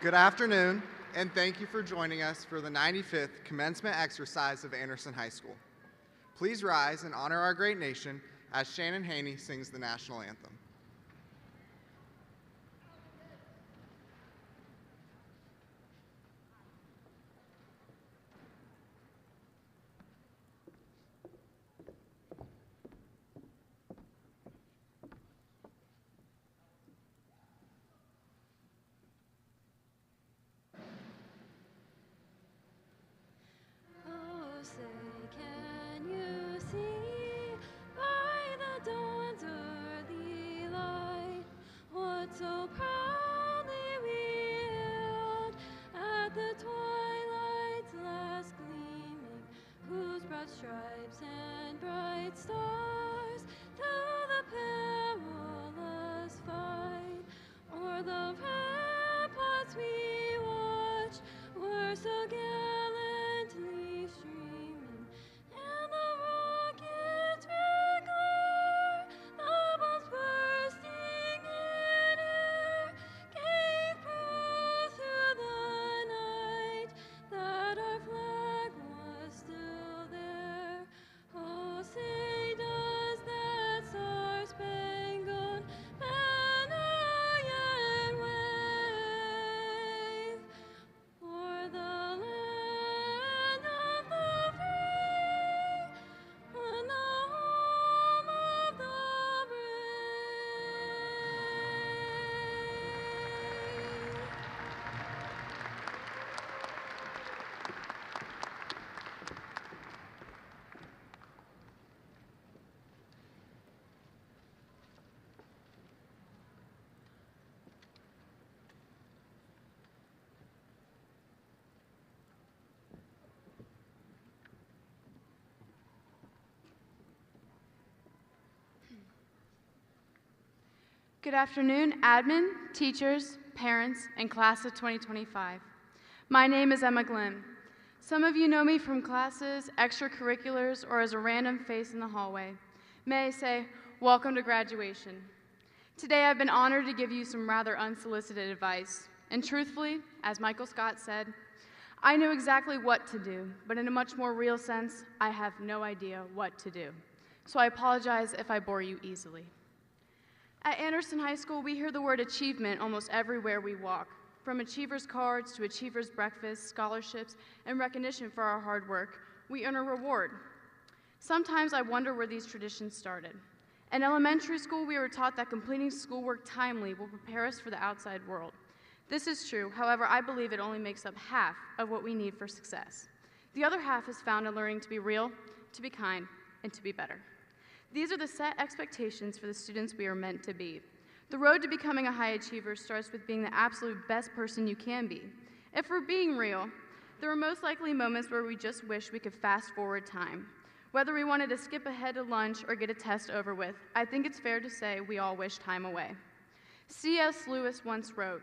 Good afternoon, and thank you for joining us for the 95th commencement exercise of Anderson High School. Please rise and honor our great nation as Shannon Haney sings the national anthem. So proudly we hailed at the twilight's last gleaming, whose broad stripes and bright stars through the perilous fight o'er the ramparts we watched were so gallantly streaming, and the rocket's red glare, the bombs bursting Good afternoon, admin, teachers, parents, and class of 2025. My name is Emma Glenn. Some of you know me from classes, extracurriculars, or as a random face in the hallway. May I say, welcome to graduation. Today I've been honored to give you some rather unsolicited advice. And truthfully, as Michael Scott said, I know exactly what to do, but in a much more real sense, I have no idea what to do. So I apologize if I bore you easily. At Anderson High School, we hear the word achievement almost everywhere we walk, from achievers' cards to achievers' breakfasts, scholarships, and recognition for our hard work. We earn a reward. Sometimes I wonder where these traditions started. In elementary school, we were taught that completing schoolwork timely will prepare us for the outside world. This is true, however, I believe it only makes up half of what we need for success. The other half is found in learning to be real, to be kind, and to be better. These are the set expectations for the students we are meant to be. The road to becoming a high achiever starts with being the absolute best person you can be. If we're being real, there are most likely moments where we just wish we could fast forward time. Whether we wanted to skip ahead to lunch or get a test over with, I think it's fair to say we all wish time away. C.S. Lewis once wrote,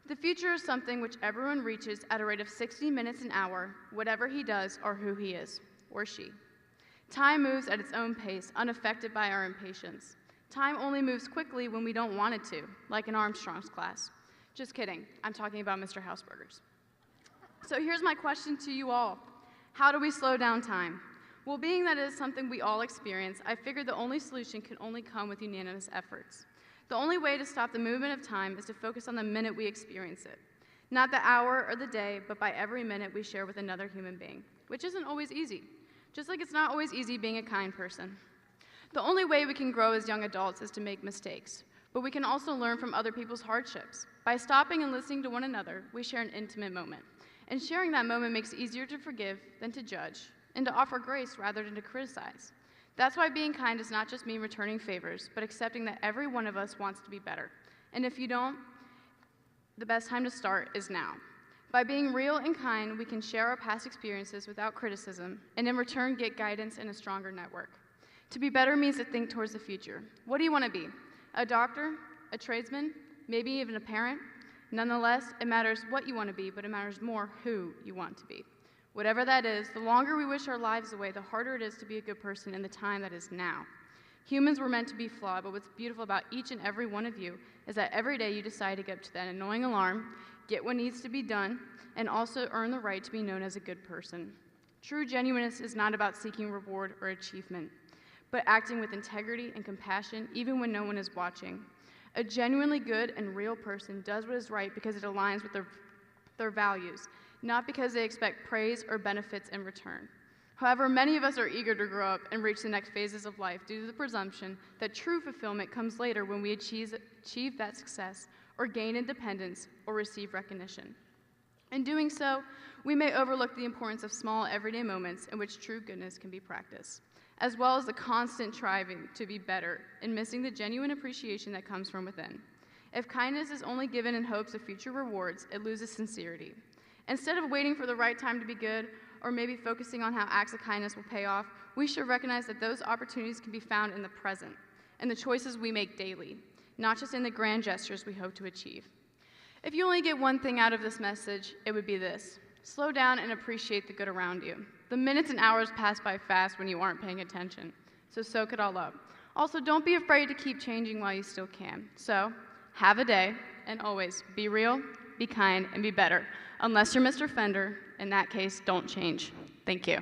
"The future is something which everyone reaches at a rate of 60 minutes an hour, whatever he does or who he is, or she." Time moves at its own pace, unaffected by our impatience. Time only moves quickly when we don't want it to, like in Armstrong's class. Just kidding, I'm talking about Mr. Hausberger's. So here's my question to you all. How do we slow down time? Well, being that it is something we all experience, I figured the only solution can only come with unanimous efforts. The only way to stop the movement of time is to focus on the minute we experience it. Not the hour or the day, but by every minute we share with another human being, which isn't always easy. Just like it's not always easy being a kind person. The only way we can grow as young adults is to make mistakes, but we can also learn from other people's hardships. By stopping and listening to one another, we share an intimate moment. And sharing that moment makes it easier to forgive than to judge, and to offer grace rather than to criticize. That's why being kind does not just mean returning favors, but accepting that every one of us wants to be better. And if you don't, the best time to start is now. By being real and kind, we can share our past experiences without criticism, and in return get guidance and a stronger network. To be better means to think towards the future. What do you want to be? A doctor? A tradesman? Maybe even a parent? Nonetheless, it matters what you want to be, but it matters more who you want to be. Whatever that is, the longer we wish our lives away, the harder it is to be a good person in the time that is now. Humans were meant to be flawed, but what's beautiful about each and every one of you is that every day you decide to get up to that annoying alarm, get what needs to be done, and also earn the right to be known as a good person. True genuineness is not about seeking reward or achievement, but acting with integrity and compassion even when no one is watching. A genuinely good and real person does what is right because it aligns with their values, not because they expect praise or benefits in return. However, many of us are eager to grow up and reach the next phases of life due to the presumption that true fulfillment comes later when we achieve that success or gain independence or receive recognition. In doing so, we may overlook the importance of small everyday moments in which true goodness can be practiced, as well as the constant striving to be better and missing the genuine appreciation that comes from within. If kindness is only given in hopes of future rewards, it loses sincerity. Instead of waiting for the right time to be good, or maybe focusing on how acts of kindness will pay off, we should recognize that those opportunities can be found in the present, in the choices we make daily, not just in the grand gestures we hope to achieve. If you only get one thing out of this message, it would be this: slow down and appreciate the good around you. The minutes and hours pass by fast when you aren't paying attention, so soak it all up. Also, don't be afraid to keep changing while you still can. So, have a day, and always be real, be kind, and be better. Unless you're Mr. Fender, in that case, don't change. Thank you.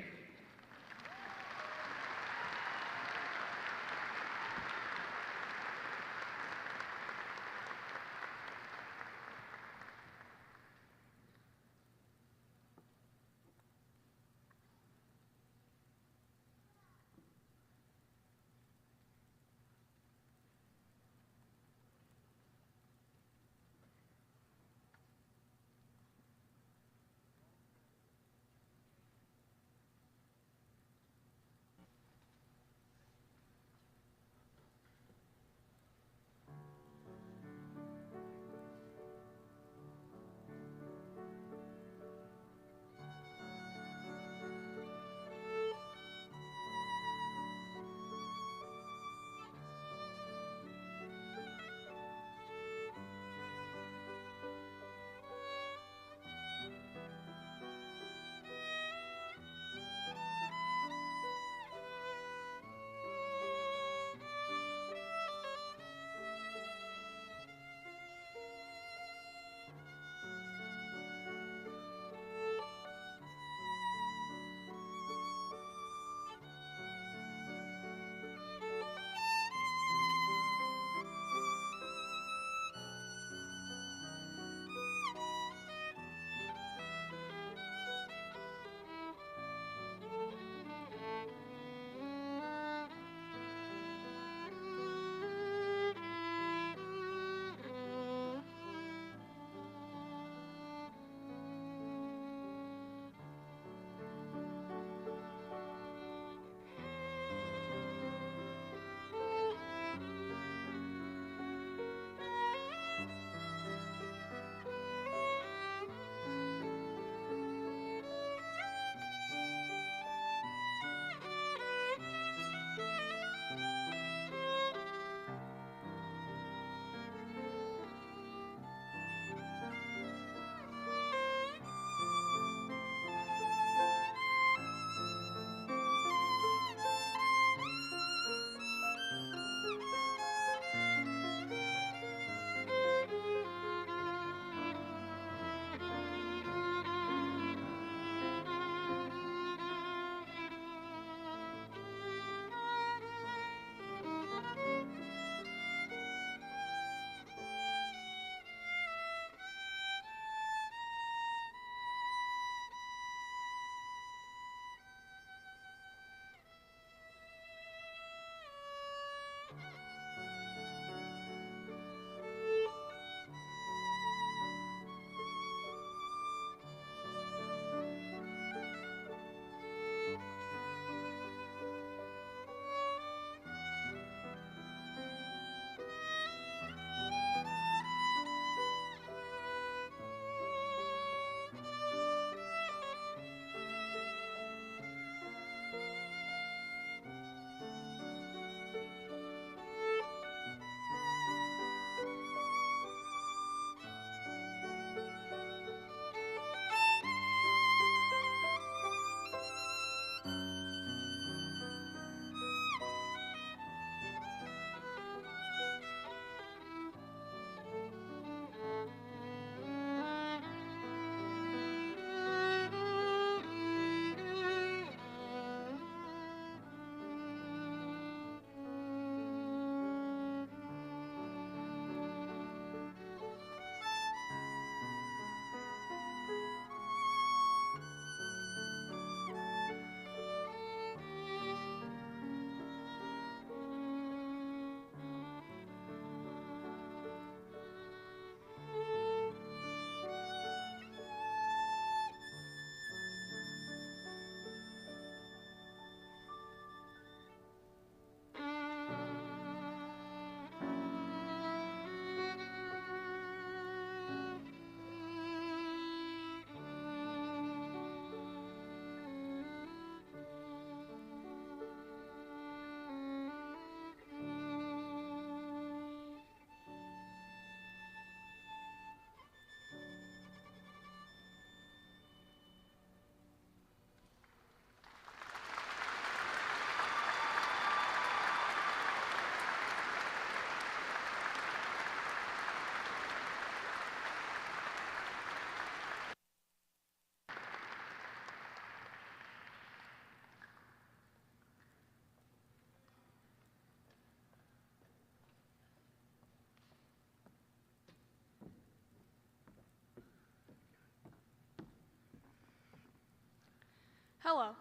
Hello,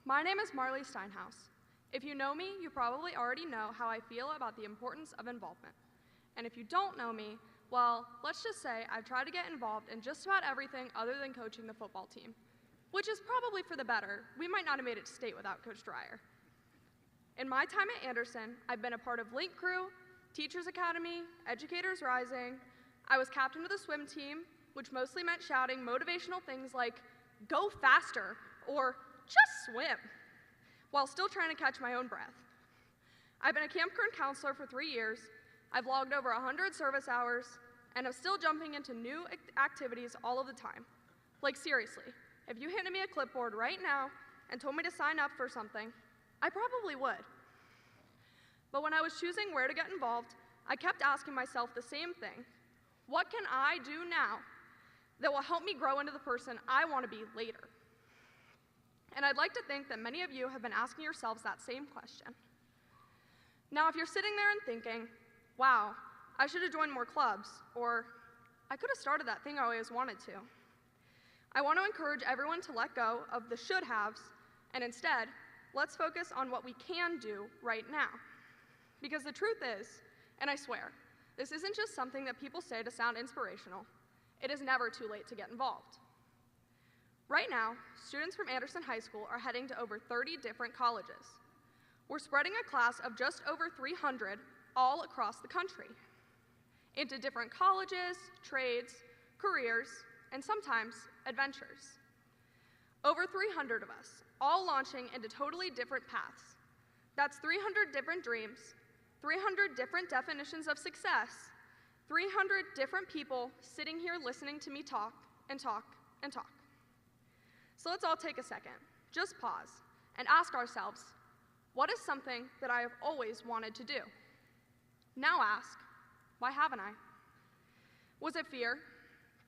my name is Marley Steinhaus. If you know me, you probably already know how I feel about the importance of involvement. And if you don't know me, well, let's just say I've tried to get involved in just about everything other than coaching the football team, which is probably for the better. We might not have made it to state without Coach Dreyer. In my time at Anderson, I've been a part of Link Crew, Teachers Academy, Educators Rising. I was captain of the swim team, which mostly meant shouting motivational things like, "Go faster," or "Just swim," while still trying to catch my own breath. I've been a campground counselor for 3 years. I've logged over 100 service hours, and I'm still jumping into new activities all of the time. Like seriously, if you handed me a clipboard right now and told me to sign up for something, I probably would. But when I was choosing where to get involved, I kept asking myself the same thing. What can I do now that will help me grow into the person I want to be later? And I'd like to think that many of you have been asking yourselves that same question. Now, if you're sitting there and thinking, wow, I should have joined more clubs, or I could have started that thing I always wanted to, I want to encourage everyone to let go of the should-haves, and instead, let's focus on what we can do right now. Because the truth is, and I swear, this isn't just something that people say to sound inspirational. It is never too late to get involved. Right now, students from Anderson High School are heading to over 30 different colleges. We're spreading a class of just over 300 all across the country into different colleges, trades, careers, and sometimes adventures. Over 300 of us, all launching into totally different paths. That's 300 different dreams, 300 different definitions of success, 300 different people sitting here listening to me talk and talk and talk. So let's all take a second, just pause, and ask ourselves, what is something that I have always wanted to do? Now ask, why haven't I? Was it fear,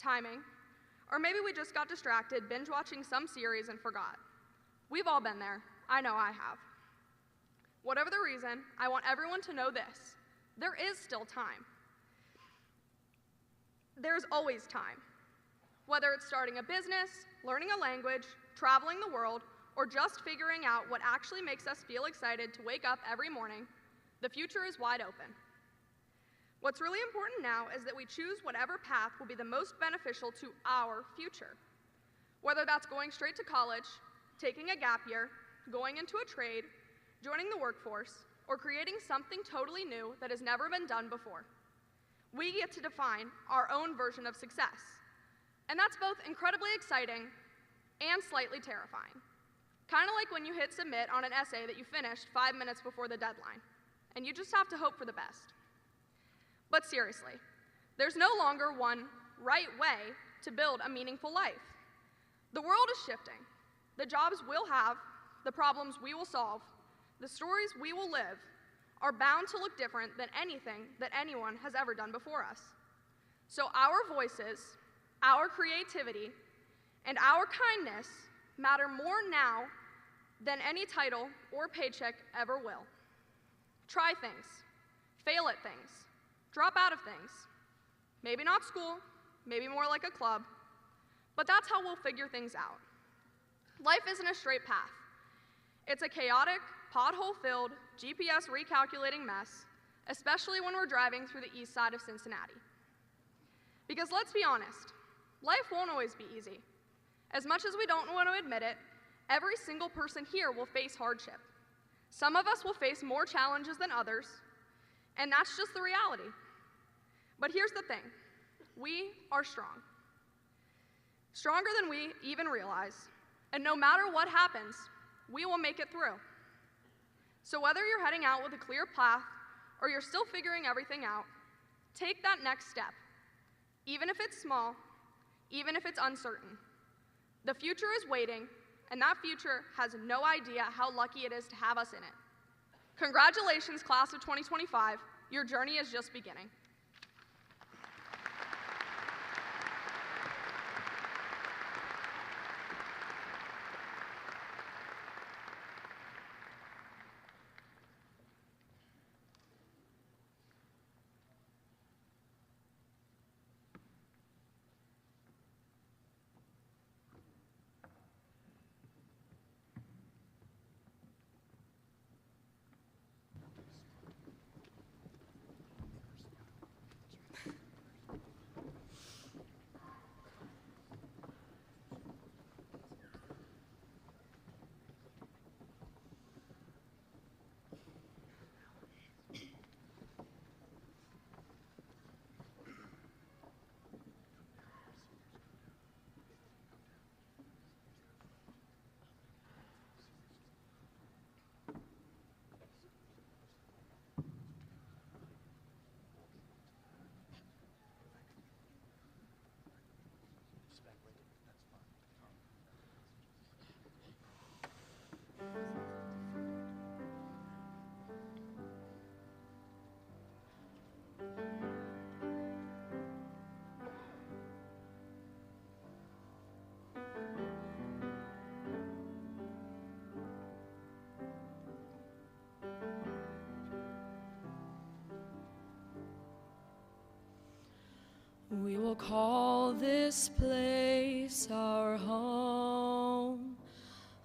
timing, or maybe we just got distracted binge watching some series and forgot? We've all been there. I know I have. Whatever the reason, I want everyone to know this. There is still time. There's always time. Whether it's starting a business, learning a language, traveling the world, or just figuring out what actually makes us feel excited to wake up every morning, the future is wide open. What's really important now is that we choose whatever path will be the most beneficial to our future. Whether that's going straight to college, taking a gap year, going into a trade, joining the workforce, or creating something totally new that has never been done before. We get to define our own version of success. And that's both incredibly exciting and slightly terrifying. Kind of like when you hit submit on an essay that you finished 5 minutes before the deadline, and you just have to hope for the best. But seriously, there's no longer one right way to build a meaningful life. The world is shifting. The jobs we'll have, the problems we will solve, the stories we will live are bound to look different than anything that anyone has ever done before us. So our voices, our creativity, and our kindness matter more now than any title or paycheck ever will. Try things, fail at things, drop out of things. Maybe not school, maybe more like a club, but that's how we'll figure things out. Life isn't a straight path. It's a chaotic, pothole-filled, GPS recalculating mess, especially when we're driving through the east side of Cincinnati. Because let's be honest, life won't always be easy. As much as we don't want to admit it, every single person here will face hardship. Some of us will face more challenges than others, and that's just the reality. But here's the thing, we are strong. Stronger than we even realize, and no matter what happens, we will make it through. So whether you're heading out with a clear path or you're still figuring everything out, take that next step, even if it's small, even if it's uncertain. The future is waiting, and that future has no idea how lucky it is to have us in it. Congratulations, class of 2025. Your journey is just beginning. will call this place our home,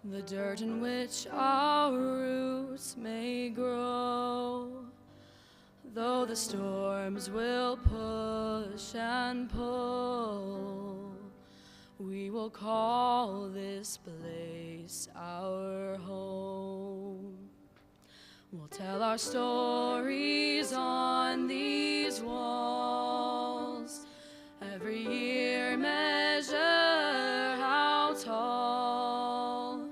the dirt in which our roots may grow. Though the storms will push and pull, we will call this place our home. We'll tell our stories on these walls, every year measure how tall,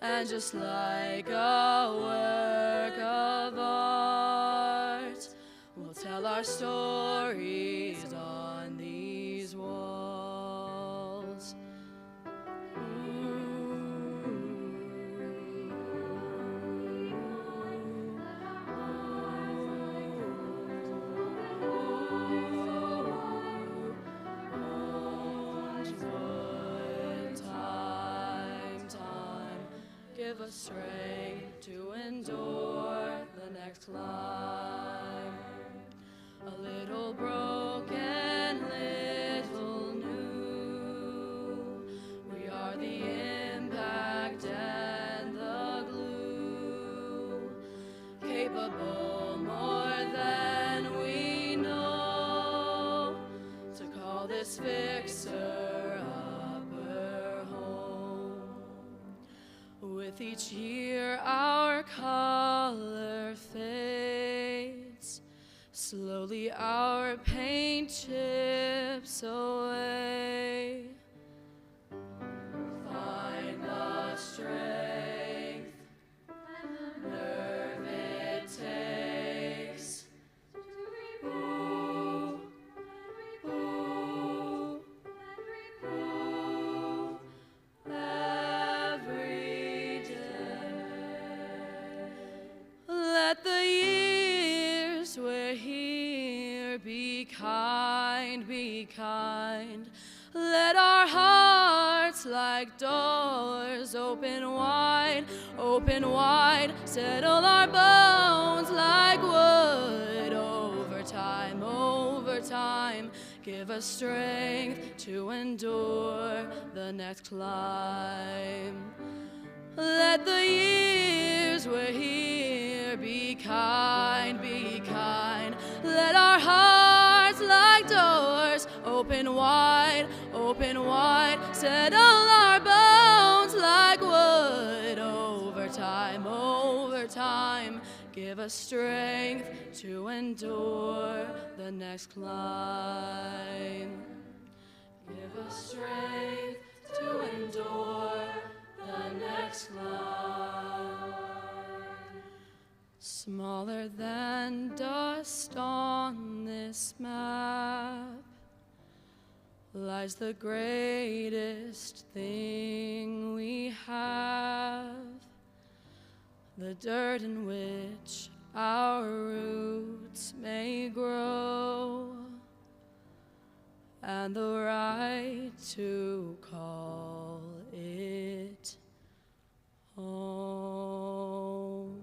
and just like a work of art, we'll tell our stories on these walls. Give us strength to endure the next climb. A little broken, little new. We are the impact and the glue, capable more than we know, to call this fixer upper home. With each year our color fades, slowly our paint chips away. Find the strength and the nerve it takes. Ooh, ooh, ooh, every day. Let the years we're here be kind, be kind. Let our hearts like doors open wide, settle our bones like wood over time, over time. Give us strength to endure the next climb. Let the years we're here be kind, be kind. Let our hearts like doors open wide, settle our bones like wood over time, over time. Give us strength to endure the next climb. Give us strength to endure the next climb. Smaller than dust on this map lies the greatest thing we have, the dirt in which our roots may grow, and the right to call it home.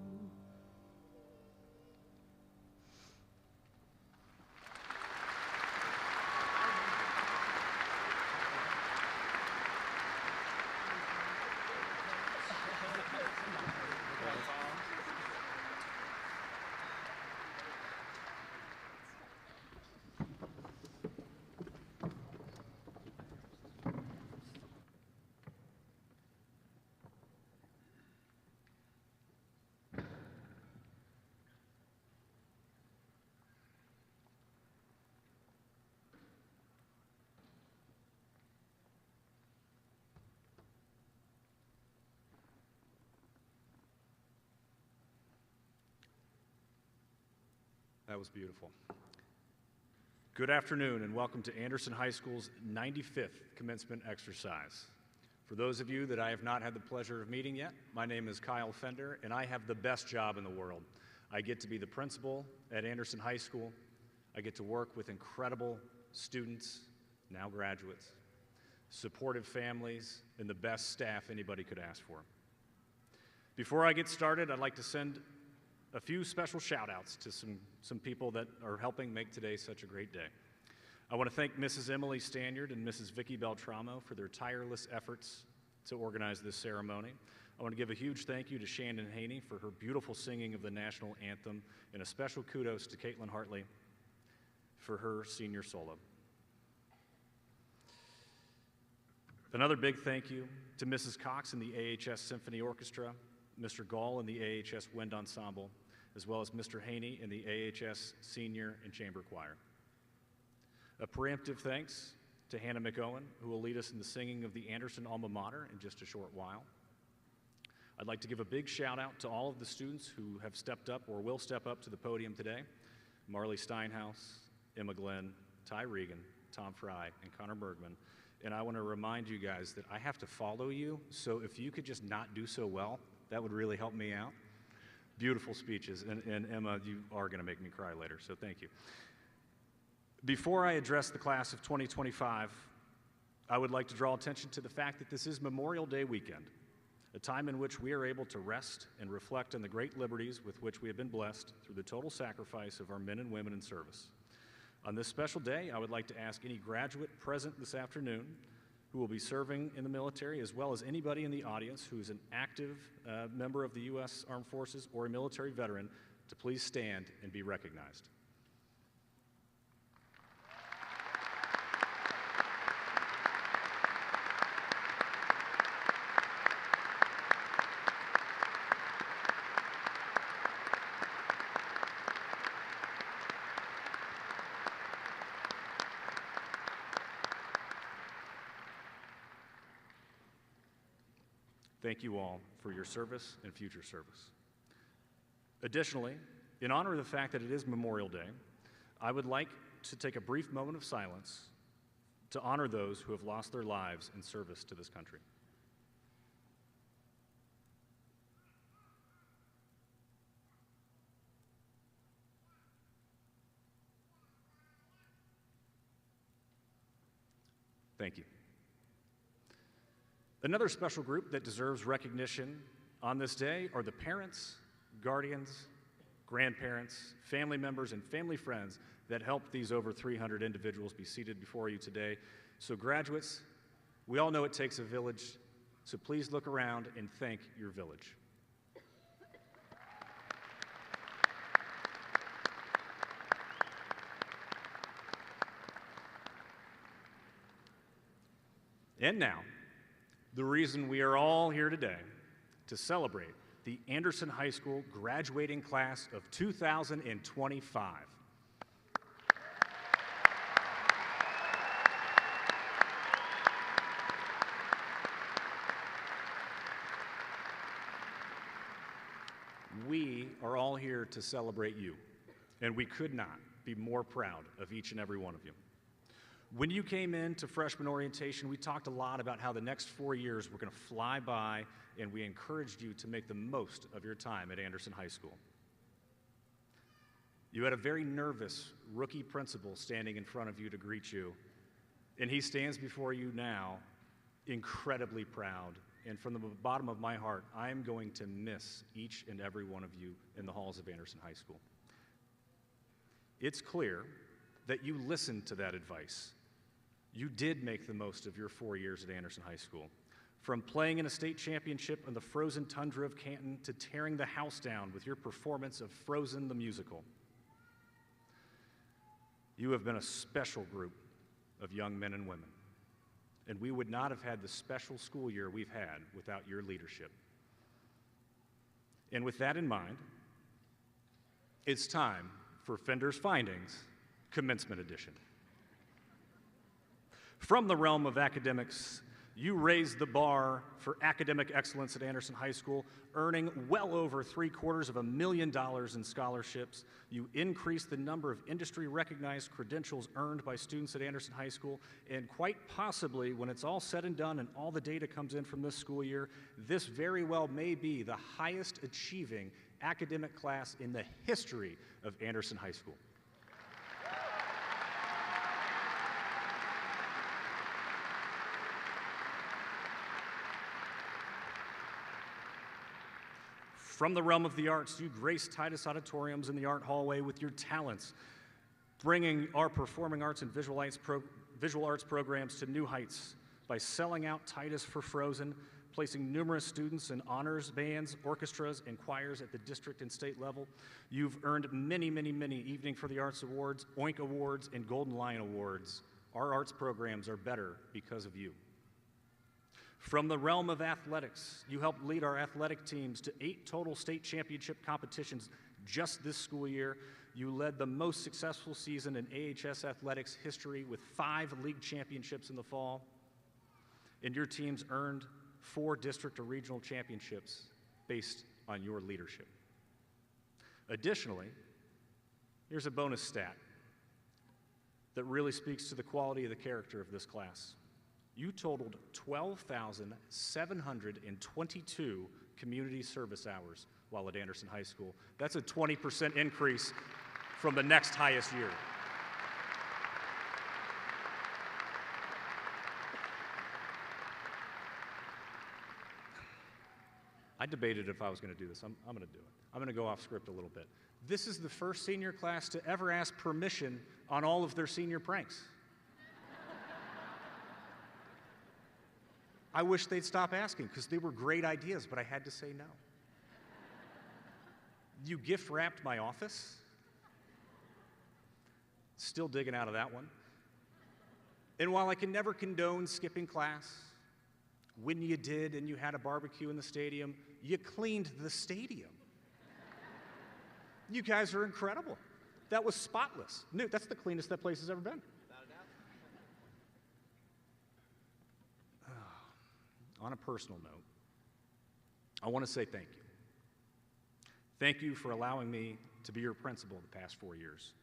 That was beautiful. Good afternoon and welcome to Anderson High School's 95th commencement exercise. For those of you that I have not had the pleasure of meeting yet, my name is Kyle Fender and I have the best job in the world. I get to be the principal at Anderson High School. I get to work with incredible students, now graduates, supportive families, and the best staff anybody could ask for. Before I get started, I'd like to send a few special shout outs to some people that are helping make today such a great day. I want to thank Mrs. Emily Stanyard and Mrs. Vicky Beltramo for their tireless efforts to organize this ceremony. I want to give a huge thank you to Shannon Haney for her beautiful singing of the national anthem, and a special kudos to Caitlin Hartley for her senior solo. Another big thank you to Mrs. Cox and the AHS Symphony Orchestra, Mr. Gall and the AHS Wind Ensemble, as well as Mr. Haney and the AHS Senior and Chamber Choir. A preemptive thanks to Hannah McOwen, who will lead us in the singing of the Anderson Alma Mater in just a short while. I'd like to give a big shout out to all of the students who have stepped up or will step up to the podium today: Marley Steinhaus, Emma Glenn, Ty Regan, Tom Fry, and Connor Bergman. And I want to remind you guys that I have to follow you, so if you could just not do so well, that would really help me out. Beautiful speeches, and Emma, you are going to make me cry later, so thank you. Before I address the class of 2025, I would like to draw attention to the fact that this is Memorial Day weekend, a time in which we are able to rest and reflect on the great liberties with which we have been blessed through the total sacrifice of our men and women in service. On this special day, I would like to ask any graduate present this afternoon who will be serving in the military, as well as anybody in the audience who is an active member of the U.S. Armed Forces or a military veteran, to please stand and be recognized. Thank you all for your service and future service. Additionally, in honor of the fact that it is Memorial Day, I would like to take a brief moment of silence to honor those who have lost their lives in service to this country. Thank you. Another special group that deserves recognition on this day are the parents, guardians, grandparents, family members, and family friends that helped these over 300 individuals be seated before you today. So graduates, we all know it takes a village, so please look around and thank your village. And now, the reason we are all here today, to celebrate the Anderson High School graduating class of 2025. We are all here to celebrate you, and we could not be more proud of each and every one of you. When you came into freshman orientation, we talked a lot about how the next 4 years were going to fly by, and we encouraged you to make the most of your time at Anderson High School. You had a very nervous rookie principal standing in front of you to greet you, and he stands before you now incredibly proud. And from the bottom of my heart, I am going to miss each and every one of you in the halls of Anderson High School. It's clear that you listened to that advice. You did make the most of your 4 years at Anderson High School. From playing in a state championship on the frozen tundra of Canton to tearing the house down with your performance of Frozen the musical. You have been a special group of young men and women, and we would not have had the special school year we've had without your leadership. And with that in mind, it's time for Fender's Findings Commencement Edition. From the realm of academics, you raised the bar for academic excellence at Anderson High School, earning well over $750,000 in scholarships. You increased the number of industry-recognized credentials earned by students at Anderson High School, and quite possibly, when it's all said and done and all the data comes in from this school year, this very well may be the highest achieving academic class in the history of Anderson High School. From the realm of the arts, you graced Titus auditoriums in the art hallway with your talents. bringing our performing arts and visual arts programs to new heights by selling out Titus for Frozen, placing numerous students in honors bands, orchestras, and choirs at the district and state level. You've earned many, many, many Evening for the Arts Awards, Oink Awards, and Golden Lion Awards. Our arts programs are better because of you. From the realm of athletics, you helped lead our athletic teams to 8 total state championship competitions just this school year. You led the most successful season in AHS athletics history with 5 league championships in the fall. And your teams earned 4 district or regional championships based on your leadership. Additionally, here's a bonus stat that really speaks to the quality of the character of this class. You totaled 12,722 community service hours while at Anderson High School. That's a 20% increase from the next highest year. I debated if I was going to do this. I'm going to do it. I'm going to go off script a little bit. This is the first senior class to ever ask permission on all of their senior pranks. I wish they'd stop asking because they were great ideas, but I had to say no. You gift wrapped my office. Still digging out of that one. And while I can never condone skipping class, when you did and you had a barbecue in the stadium, you cleaned the stadium. You guys are incredible. That was spotless. No, that's the cleanest that place has ever been. On a personal note, I want to say thank you. Thank you for allowing me to be your principal the past 4 years.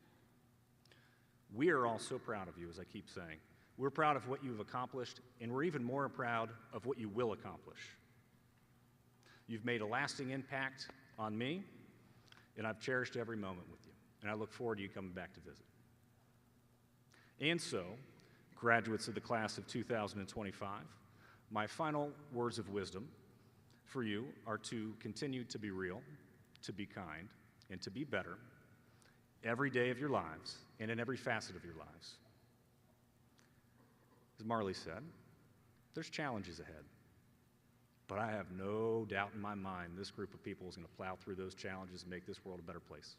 We are all so proud of you, as I keep saying. We're proud of what you've accomplished, and we're even more proud of what you will accomplish. You've made a lasting impact on me, and I've cherished every moment with you, and I look forward to you coming back to visit. And so, graduates of the class of 2025, my final words of wisdom for you are to continue to be real, to be kind, and to be better every day of your lives and in every facet of your lives. As Marley said, there's challenges ahead, but I have no doubt in my mind this group of people is going to plow through those challenges and make this world a better place.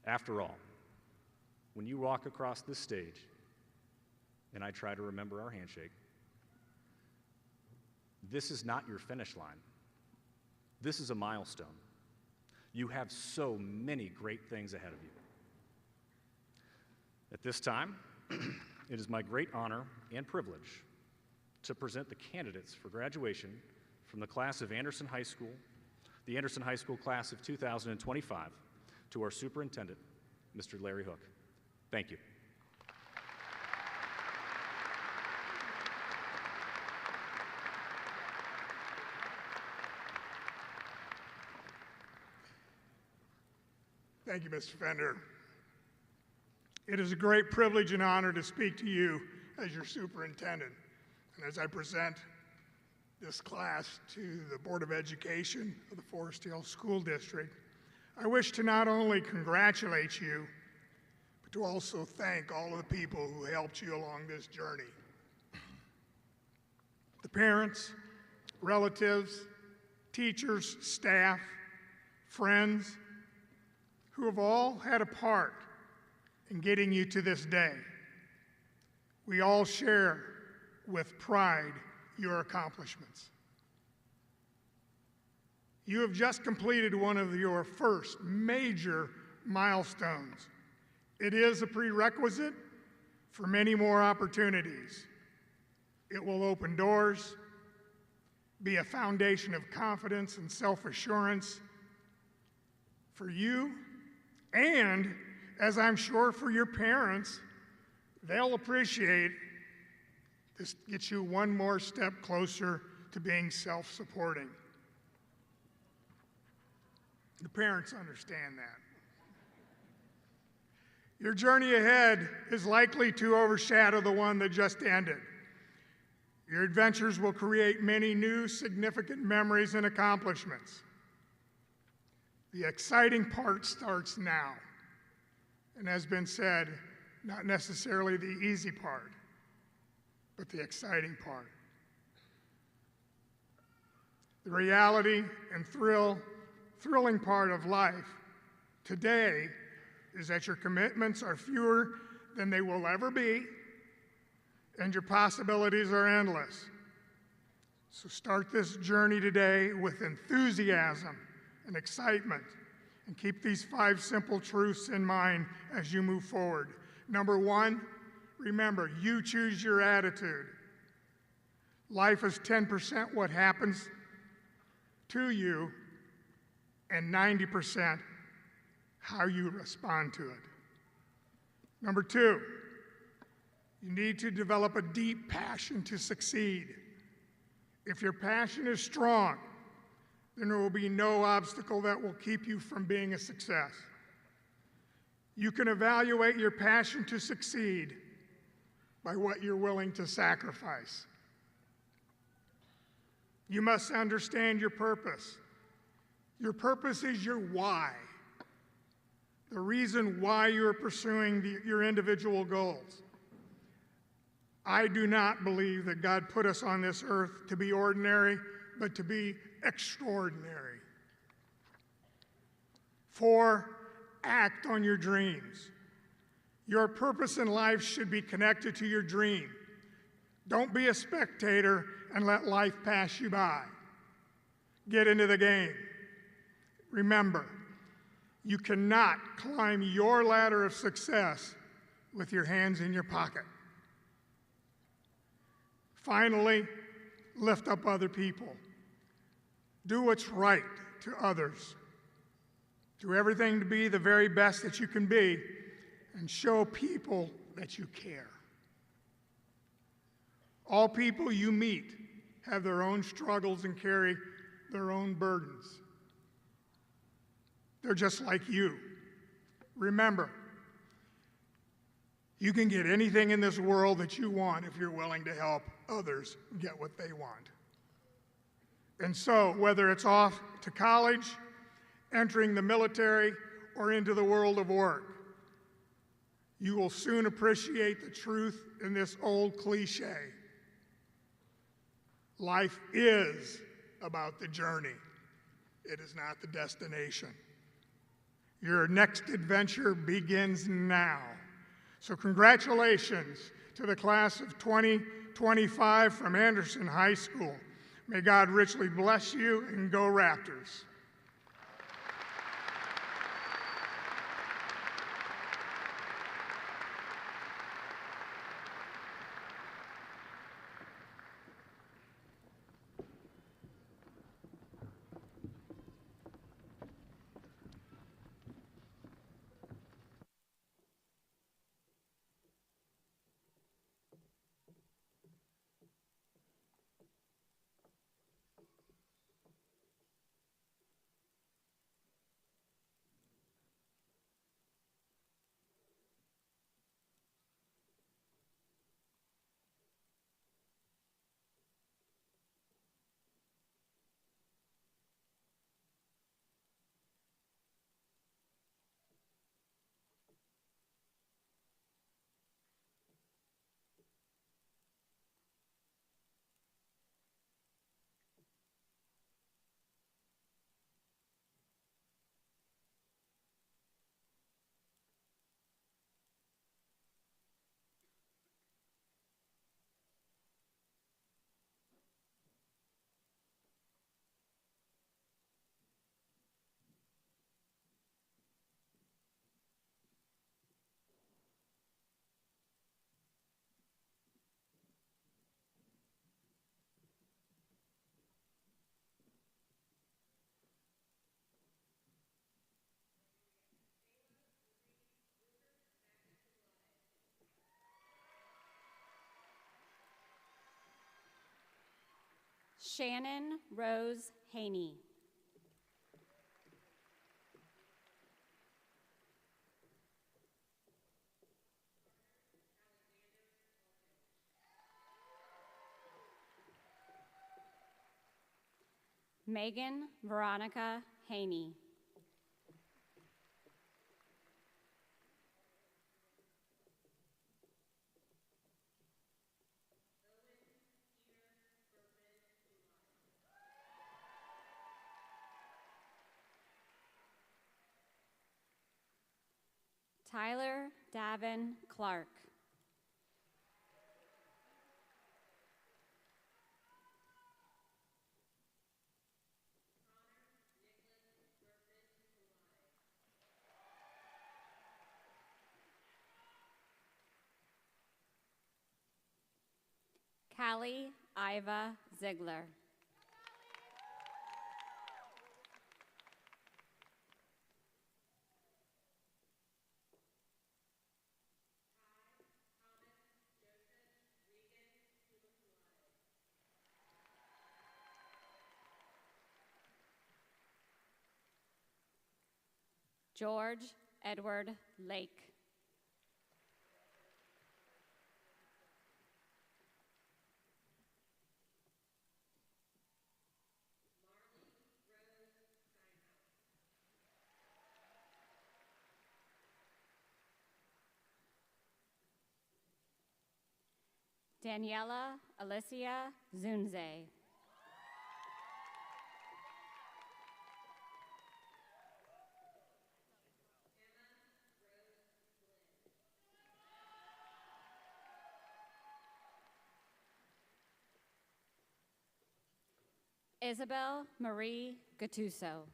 After all, when you walk across this stage, and I try to remember our handshake, this is not your finish line. This is a milestone. You have so many great things ahead of you. At this time, it is my great honor and privilege to present the candidates for graduation from the class of Anderson High School, the Anderson High School class of 2025, to our superintendent, Mr. Larry Hook. Thank you. Thank you, Mr. Fender. It is a great privilege and honor to speak to you as your superintendent. And as I present this class to the Board of Education of the Forest Hill School District, I wish to not only congratulate you, but to also thank all of the people who helped you along this journey. The parents, relatives, teachers, staff, friends, who have all had a part in getting you to this day. We all share with pride your accomplishments. You have just completed one of your first major milestones. It is a prerequisite for many more opportunities. It will open doors, be a foundation of confidence and self-assurance for you, and, as I'm sure for your parents, they'll appreciate this gets you one more step closer to being self-supporting. The parents understand that. Your journey ahead is likely to overshadow the one that just ended. Your adventures will create many new significant memories and accomplishments. The exciting part starts now. and has been said, not necessarily the easy part, but the exciting part. The reality and thrilling part of life today is that your commitments are fewer than they will ever be, and your possibilities are endless. So start this journey today with enthusiasm and excitement, and keep these 5 simple truths in mind as you move forward. Number 1, remember, you choose your attitude. Life is 10% what happens to you, and 90% how you respond to it. Number 2, you need to develop a deep passion to succeed. If your passion is strong, then there will be no obstacle that will keep you from being a success. You can evaluate your passion to succeed by what you're willing to sacrifice. You must understand your purpose. Your purpose is your why, the reason why you're pursuing your individual goals. I do not believe that God put us on this earth to be ordinary, but to be extraordinary. 4, act on your dreams. Your purpose in life should be connected to your dream. Don't be a spectator and let life pass you by. Get into the game. Remember, you cannot climb your ladder of success with your hands in your pocket. Finally, lift up other people. Do what's right to others. Do everything to be the very best that you can be, and show people that you care. All people you meet have their own struggles and carry their own burdens. They're just like you. Remember, you can get anything in this world that you want if you're willing to help others get what they want. And so, whether it's off to college, entering the military, or into the world of work, you will soon appreciate the truth in this old cliche. Life is about the journey. It is not the destination. Your next adventure begins now. So congratulations to the class of 2025 from Anderson High School. May God richly bless you, and go Raptors. Shannon Rose Haney. Megan Veronica Haney. Tyler Davin Clark. Callie Iva Ziegler. George Edward Lake. Daniela Alicia Zunze. Isabel Marie Gattuso.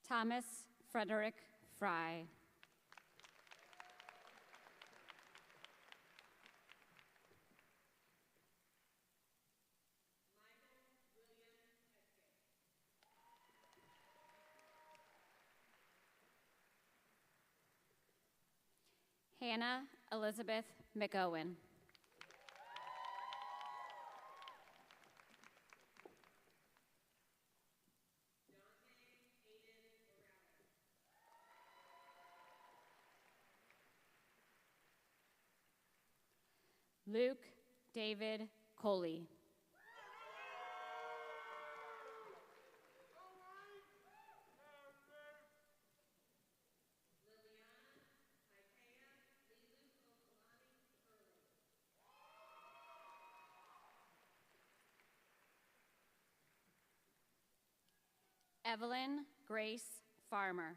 Thomas Frederick Fry. Hannah Elizabeth McOwen. Luke David Coley. Evelyn Grace Farmer.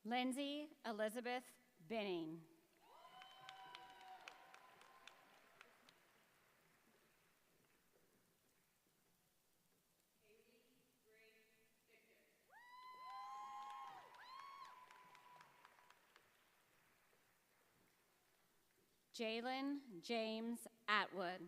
Lindsay Elizabeth Binning. Jalen James Atwood.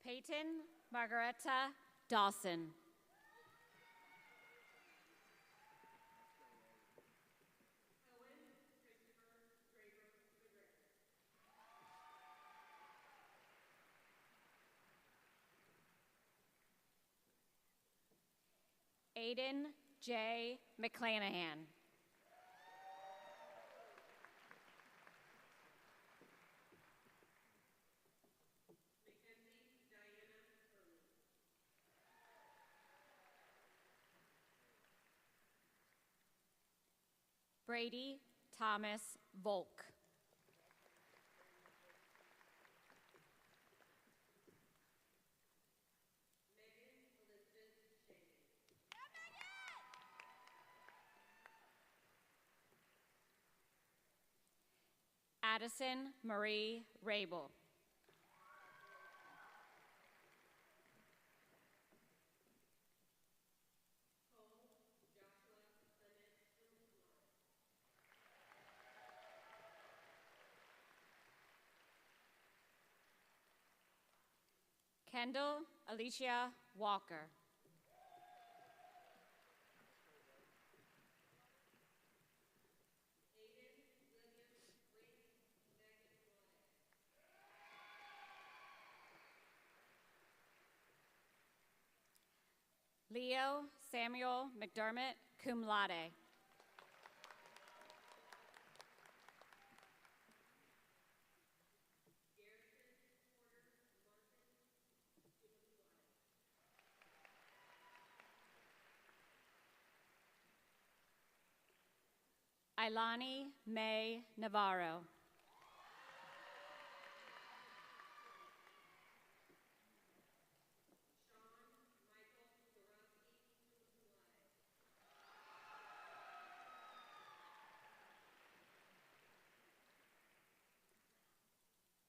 Peyton Margaretta Dawson. Aiden J. McClanahan. Brady Thomas Volk. Addison Marie Rabel. Kendall Alicia Walker. Leo Samuel McDermott, cum laude. Ilani May Navarro.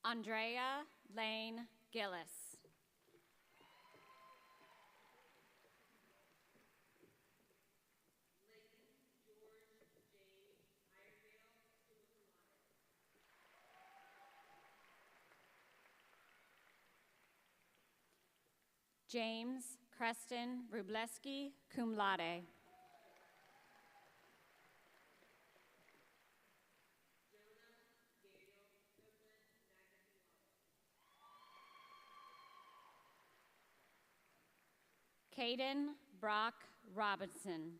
Andrea Lane Gillis. James Creston Rubleski, cum laude. Caden Brock Robinson.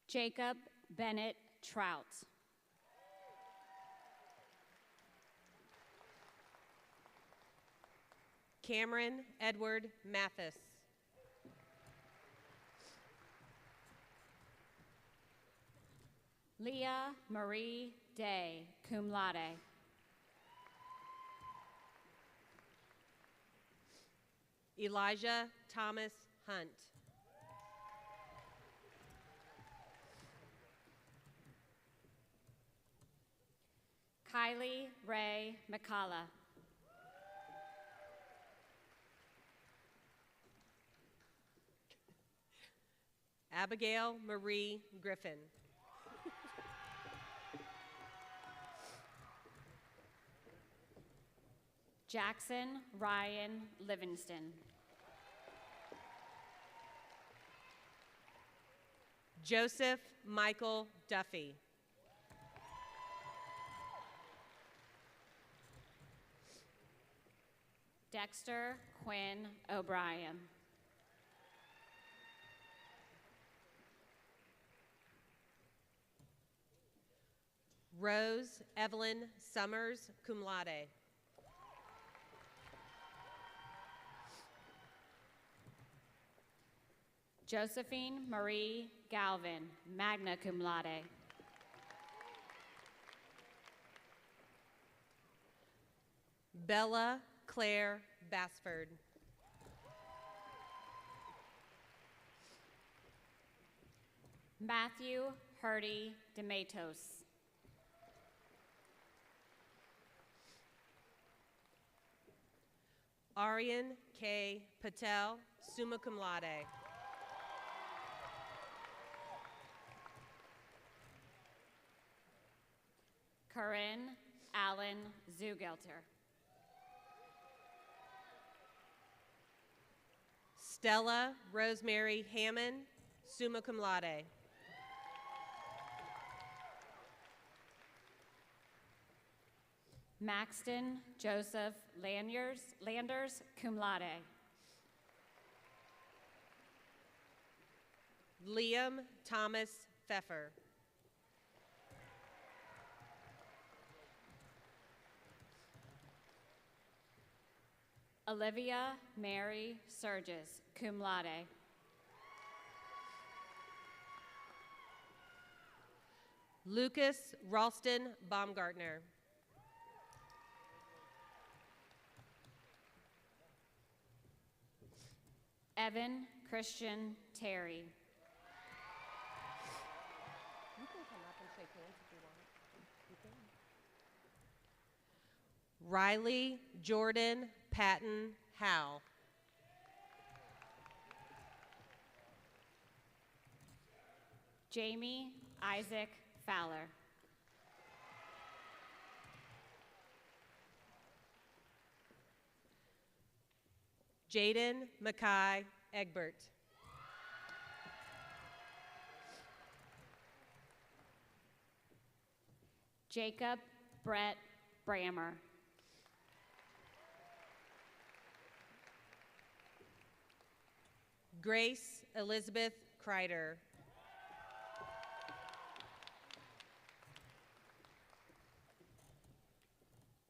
Jacob Bennett Trout. Cameron Edward Mathis. Leah Marie Day, cum laude. Elijah Thomas Hunt. Kylie Ray McCalla. Abigail Marie Griffin. Jackson Ryan Livingston. Joseph Michael Duffy. Dexter Quinn O'Brien. Rose Evelyn Summers, cum laude. Josephine Marie Galvin, magna cum laude. Bella Claire Bassford. Matthew Hurdy DeMatos. Aryan K. Patel, summa cum laude. Corinne Allen Zugelter. Stella Rosemary Hammond, summa cum laude. Maxton Joseph Landers, cum laude. Liam Thomas Pfeffer. Olivia Mary Surges, cum laude. Lucas Ralston Baumgartner. Evan Christian Terry. You can come up and shake hands if you want. You can. Riley Jordan Patton Howe. Jamie Isaac Fowler. Jaden Mackay Egbert. Jacob Brett Brammer. Grace Elizabeth Kreider.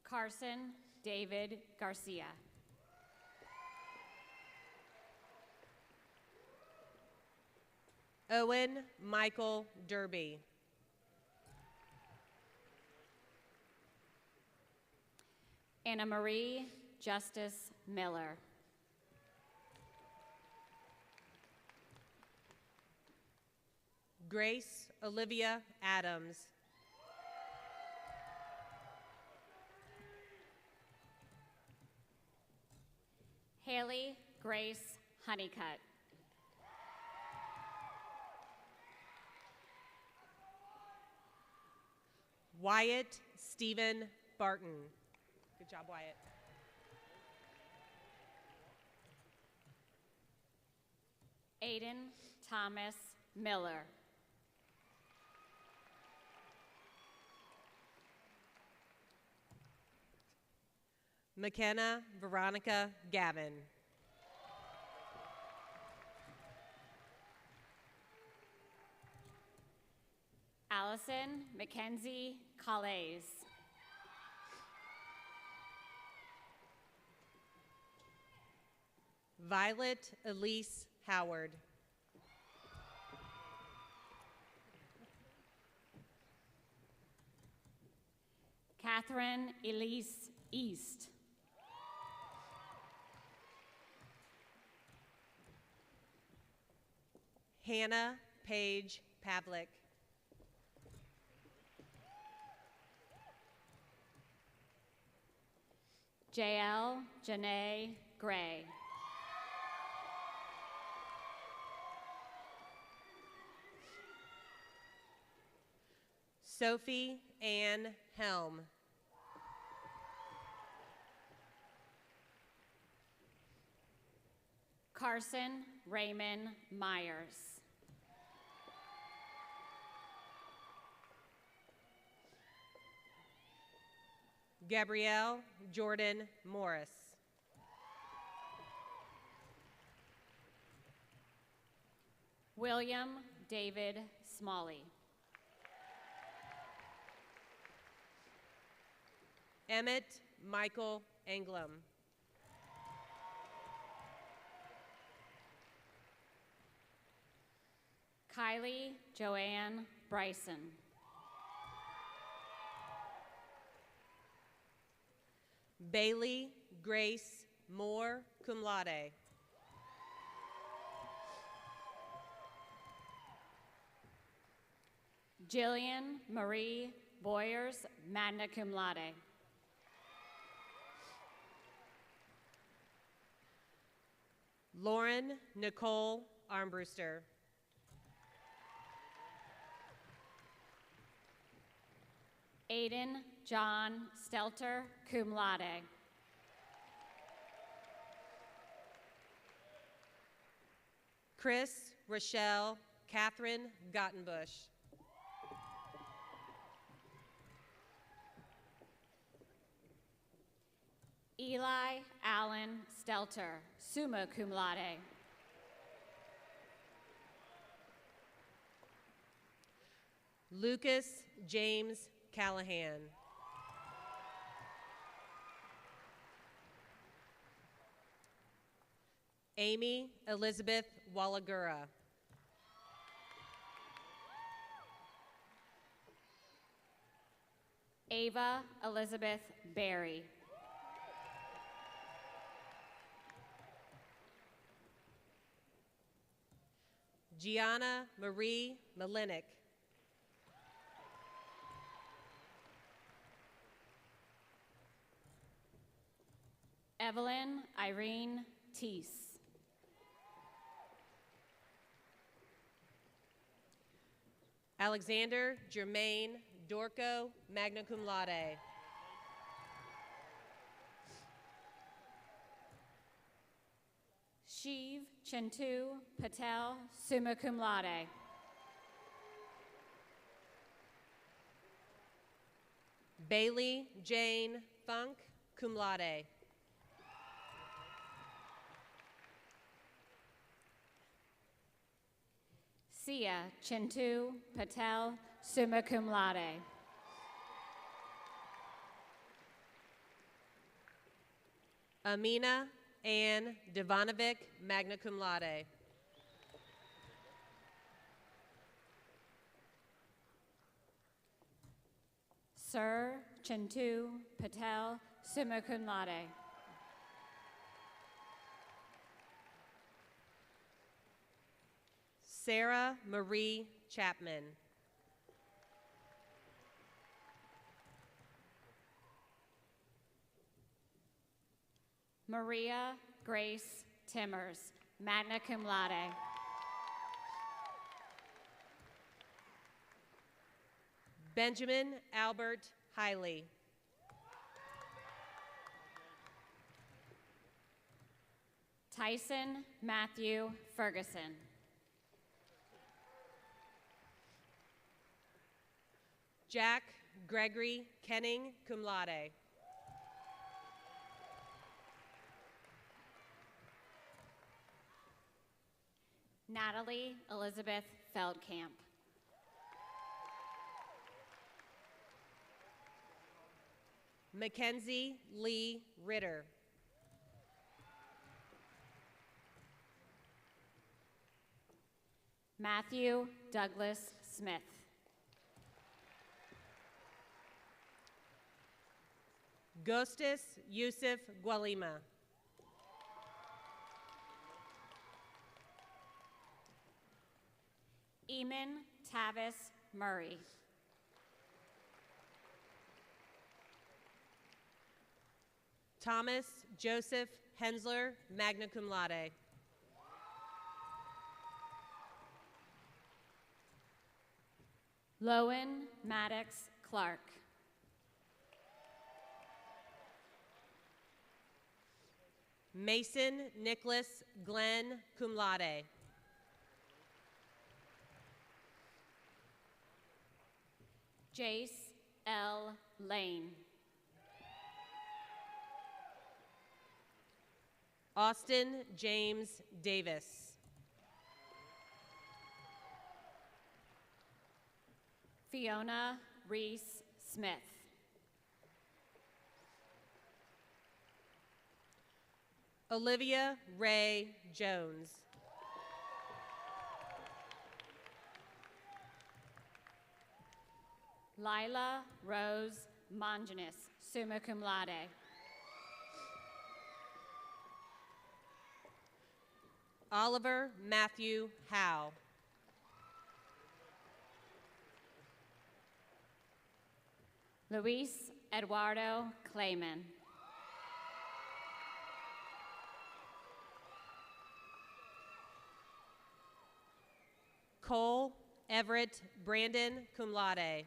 Carson David Garcia. Owen Michael Derby. Anna Marie Justice Miller. Grace Olivia Adams. Haley Grace Honeycutt. Wyatt Stephen Barton. Good job, Wyatt. Aiden Thomas Miller. McKenna Veronica Gavin. Allison Mackenzie Calais. Violet Elise Howard. Catherine Elise East. Hannah Paige Pavlik. JL Janae Gray. Sophie Ann Helm. Carson Raymond Myers. Gabrielle Jordan Morris. William David Smalley. Emmett Michael Anglum. Kylie Joanne Bryson. Bailey Grace Moore, cum laude. Jillian Marie Boyers, magna cum laude. Lauren Nicole Armbruster. Aiden John Stelter, cum laude. Chris Rochelle Catherine Gottenbush. Eli Allen Stelter, summa cum laude. Lucas James Callahan. Amy Elizabeth Wallagura. Ava Elizabeth Berry. Gianna Marie Malinik. Evelyn Irene Teese. Alexander Jermaine Dorco, magna cum laude. Shiv Chintu Patel, summa cum laude. Bailey Jane Funk, cum laude. Sia Chintu Patel, summa cum laude. Amina Ann Devanovic, magna cum laude. Sir Chintu Patel, summa cum laude. Sarah Marie Chapman. Maria Grace Timmers, magna cum laude. Benjamin Albert Hiley. Tyson Matthew Ferguson. Jack Gregory Kenning, cum laude. Natalie Elizabeth Feldkamp. Mackenzie Lee Ritter. Matthew Douglas Smith. Ghostis Yusuf Gualima. Eamon Tavis Murray. Thomas Joseph Hensler, magna cum laude. Lowen Maddox Clark. Mason Nicholas Glenn, cum laude. Jace L. Lane. Austin James Davis. Fiona Reese Smith. Olivia Ray Jones. Lila Rose Mongenis, summa cum laude. Oliver Matthew Howe. Luis Eduardo Clayman. Cole Everett Brandon, cum laude.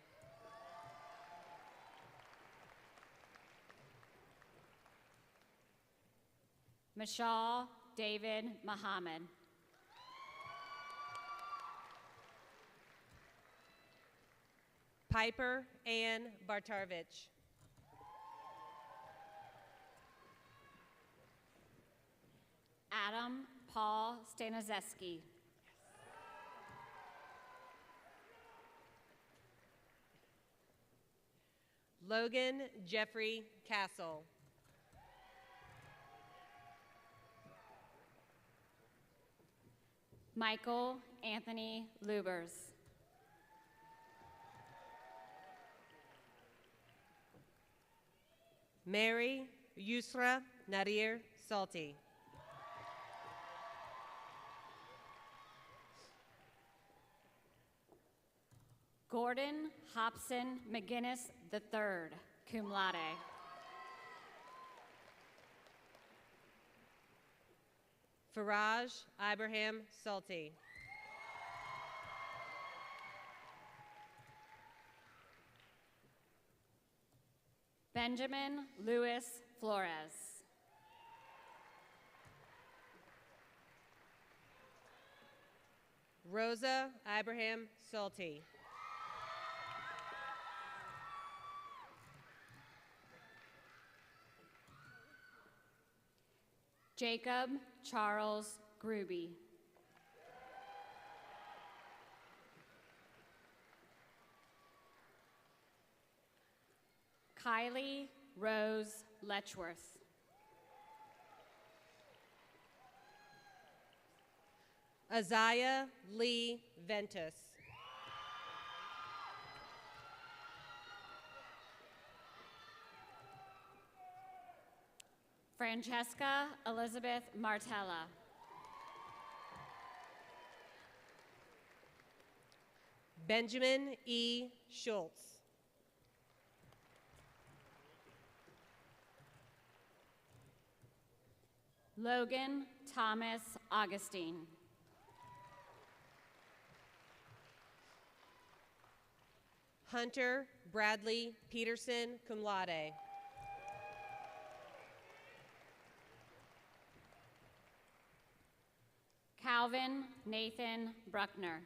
Mashal David Muhammad. Piper Ann Bartarovich. Adam Paul Staniszewski. Logan Jeffrey Castle. Michael Anthony Lubers. Mary Yusra Nadir Salti. Gordon Hobson McGinnis III, cum laude. Faraj Ibrahim Salti. Benjamin Luis Flores. Rosa Abraham Salty. Jacob Charles Gruby. Kylie Rose Letchworth. Isaiah Lee Ventus. Francesca Elizabeth Martella. Benjamin E. Schultz. Logan Thomas Augustine. Hunter Bradley Peterson, cum laude. Calvin Nathan Bruckner.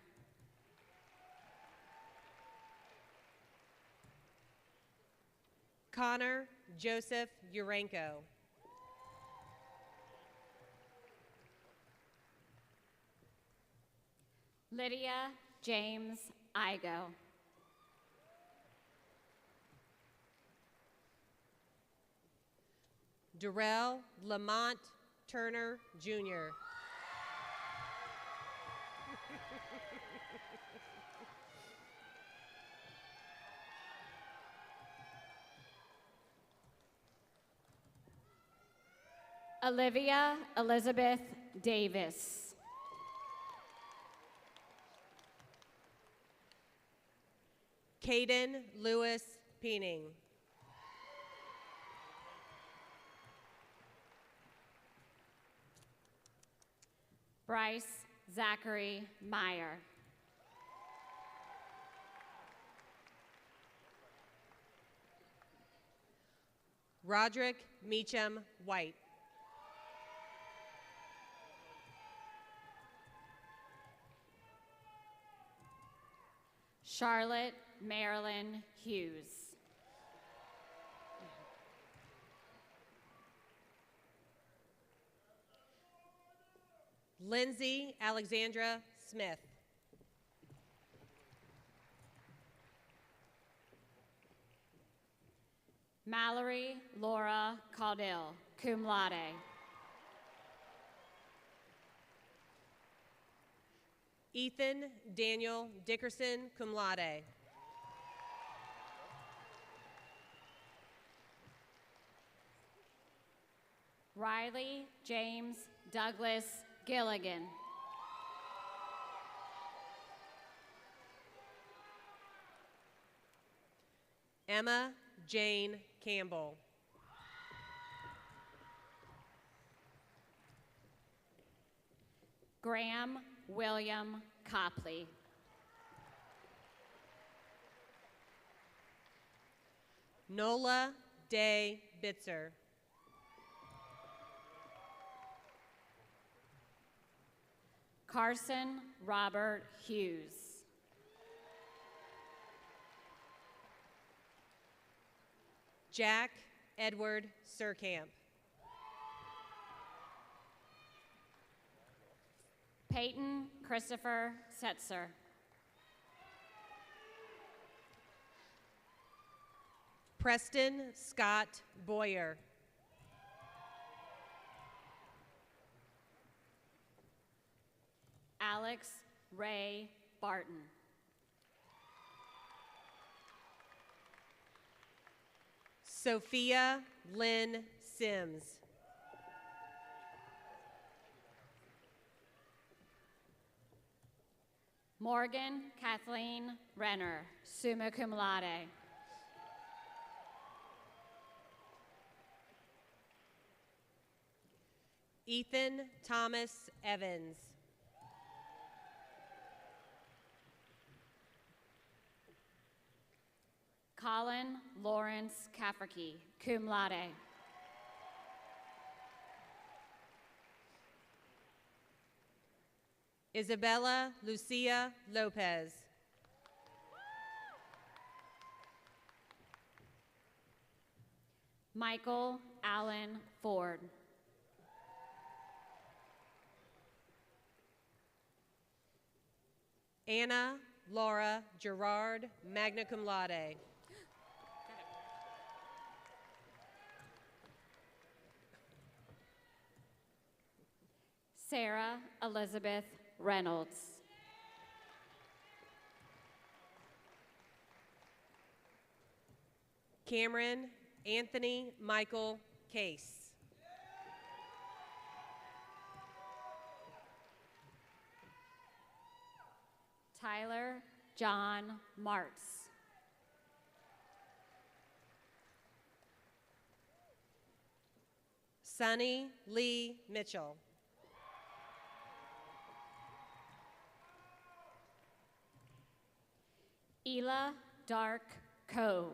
Connor Joseph Urenko. Lydia James Igo. Darrell Lamont Turner, Jr. Olivia Elizabeth Davis. Caden Lewis Peening. Bryce Zachary Meyer. Roderick Meacham White. Charlotte Marilyn Hughes. Lindsay Alexandra Smith. Mallory Laura Caudill, cum laude. Ethan Daniel Dickerson, cum laude. Riley James Douglas Gilligan. Emma Jane Campbell. Graham William Copley. Nola Day Bitzer. Carson Robert Hughes. Jack Edward Surkamp. Peyton Christopher Setzer. Preston Scott Boyer. Alex Ray Barton. Sophia Lynn Sims. Morgan Kathleen Renner, summa cum laude. Ethan Thomas Evans. Colin Lawrence Cafferkey, cum laude. Isabella Lucia Lopez. Michael Allen Ford. Anna Laura Gerard, magna cum laude. Sarah Elizabeth Reynolds. Cameron Anthony Michael Case. Tyler John Martz. Sonny Lee Mitchell. Ela Dark Coe.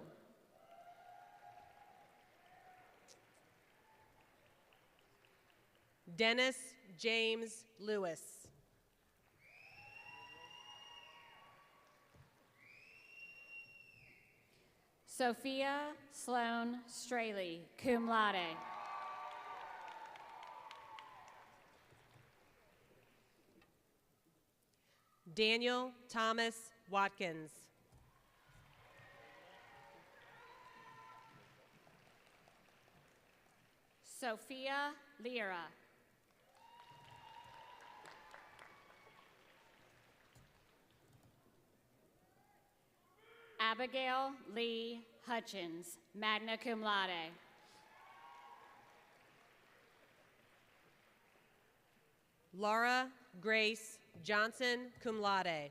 Dennis James Lewis. Sophia Sloan Straley, cum laude. Daniel Thomas Watkins. Sophia Lira. Abigail Lee Hutchins, magna cum laude. Laura Grace Johnson, cum laude.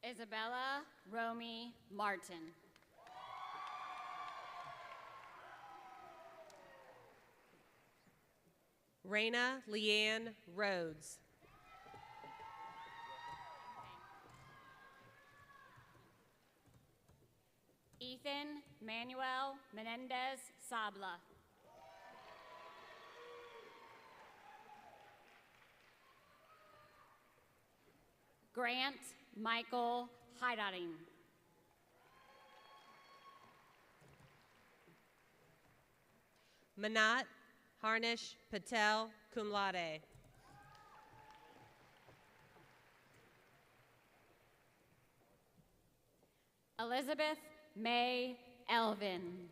Isabella Romy Martin. Raina Leanne Rhodes. Ethan Manuel Menendez Sabla. Grant Michael Heidating. Manat Harnish Patel, cum laude. Elizabeth May Elvin.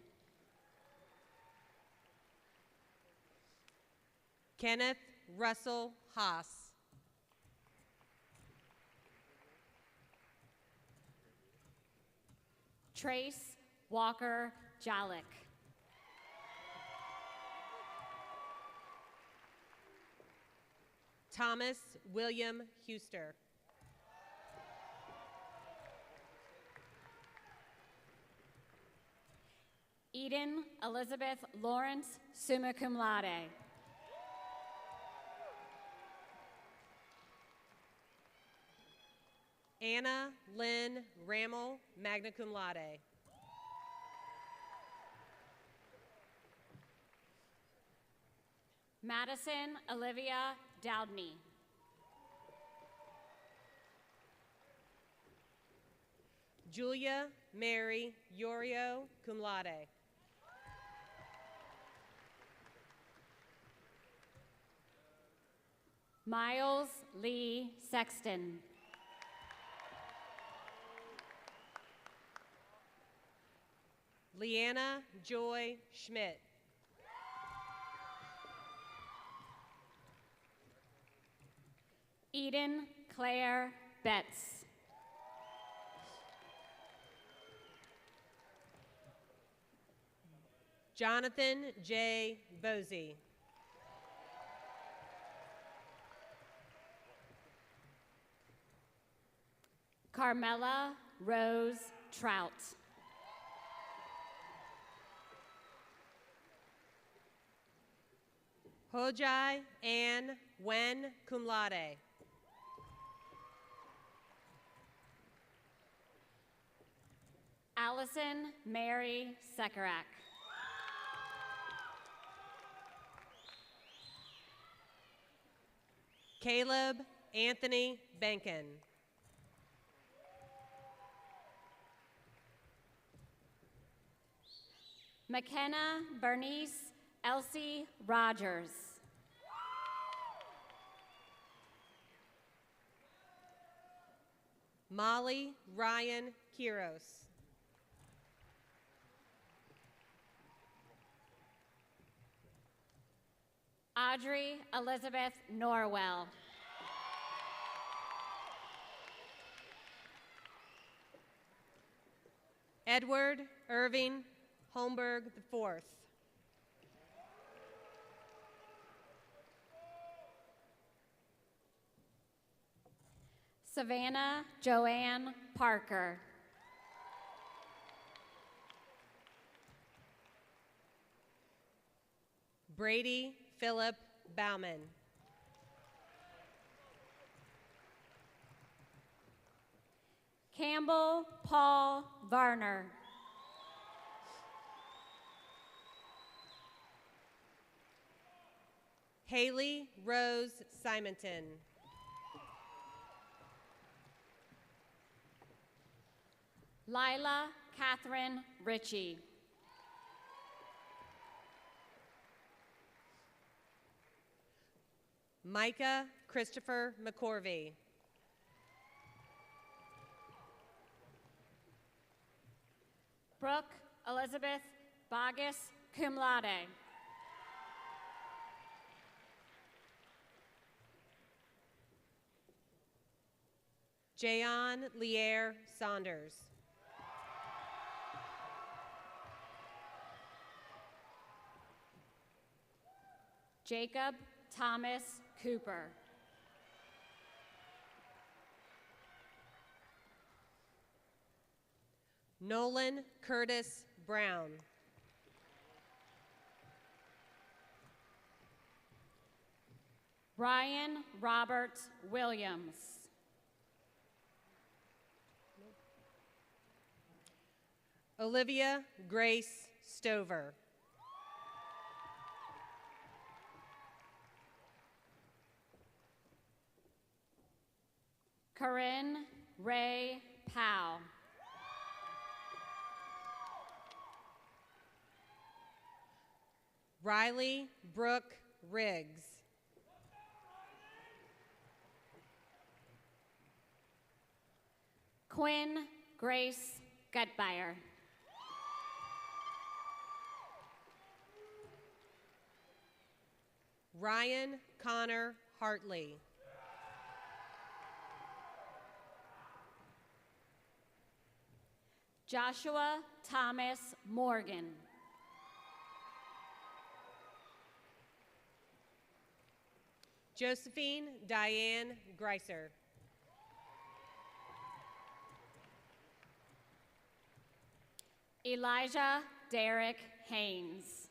Kenneth Russell Haas. Trace Walker Jalik. Thomas William Huster. Eden Elizabeth Lawrence, summa cum laude. Anna Lynn Rammel, magna cum laude. Madison Olivia Doudney. Julia Mary Yorio, cum laude. Miles Lee Sexton. Leanna Joy Schmidt. Eden Claire Betts. Jonathan J. Bosey. Carmela Rose Trout. Hojai Ann Wen, cum laude. Allison Mary Sekarak. Caleb Anthony Benkin. McKenna Bernice Elsie Rogers. Molly Ryan Kiros. Audrey Elizabeth Norwell. Edward Irving Holmberg IV. Savannah Joanne Parker. Brady Philip Bauman. Campbell Paul Varner. Haley Rose Simonton. Lila Catherine Ritchie. Micah Christopher McCorvey. Brooke Elizabeth Bogus cum laude. Jayon Lier Saunders. Jacob Thomas Cooper. Nolan Curtis Brown. Ryan Robert Williams. Olivia Grace Stover. Corinne Ray Powell. Riley Brooke Riggs. Quinn Grace Gutbeyer. Ryan Connor Hartley. Joshua Thomas Morgan. Josephine Diane Greiser. Elijah Derek Haynes.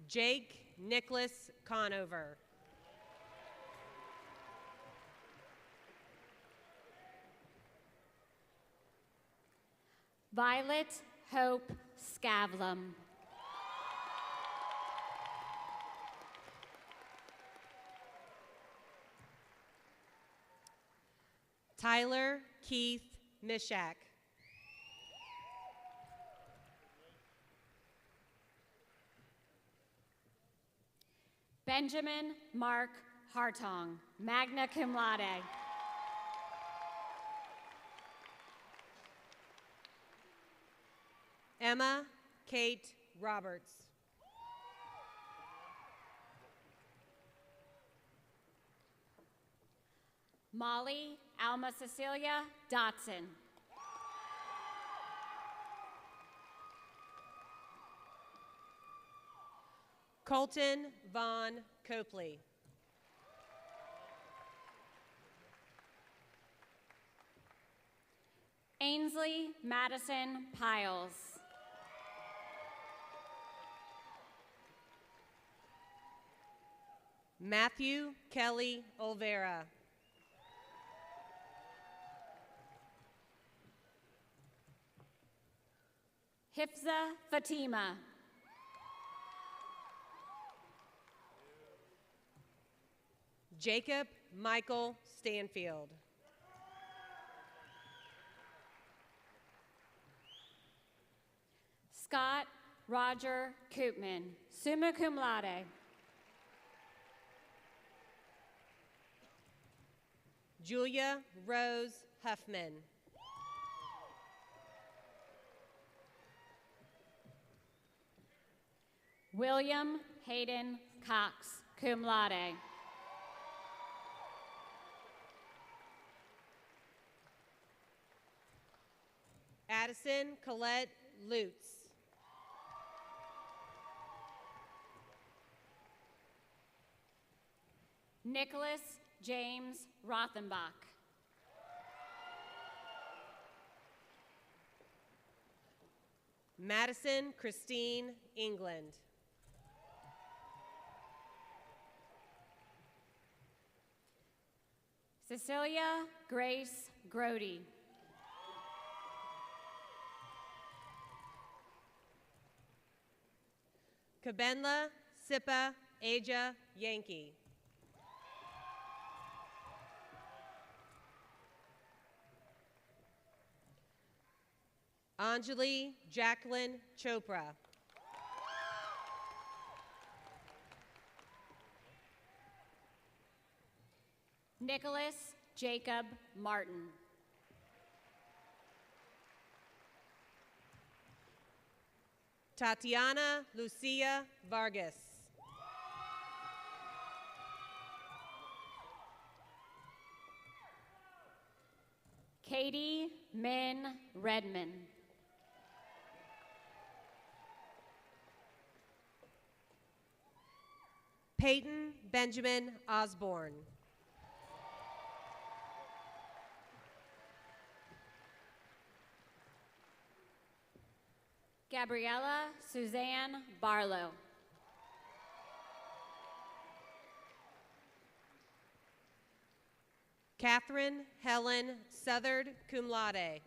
Jake Nicholas Conover. Violet Hope Scavlem. Tyler Keith Mishak. Benjamin Mark Hartong, magna cum laude. Emma Kate Roberts. Molly Alma Cecilia Dotson. Colton Vaughn Copley. Ainsley Madison Piles. Matthew Kelly Olvera. Hifza Fatima. Jacob Michael Stanfield. Scott Roger Koopman, summa cum laude. Julia Rose Huffman. William Hayden Cox, cum laude. Addison Colette Lutz. Nicholas James Rothenbach. Madison Christine England. Cecilia Grace Grody. Kabenla Sipa Aja Yankee. Anjali Jacqueline Chopra. Nicholas Jacob Martin. Tatiana Lucia Vargas. Katie Min Redman. Peyton Benjamin Osborne. Gabriella Suzanne Barlow. Catherine Helen Southard, cum laude.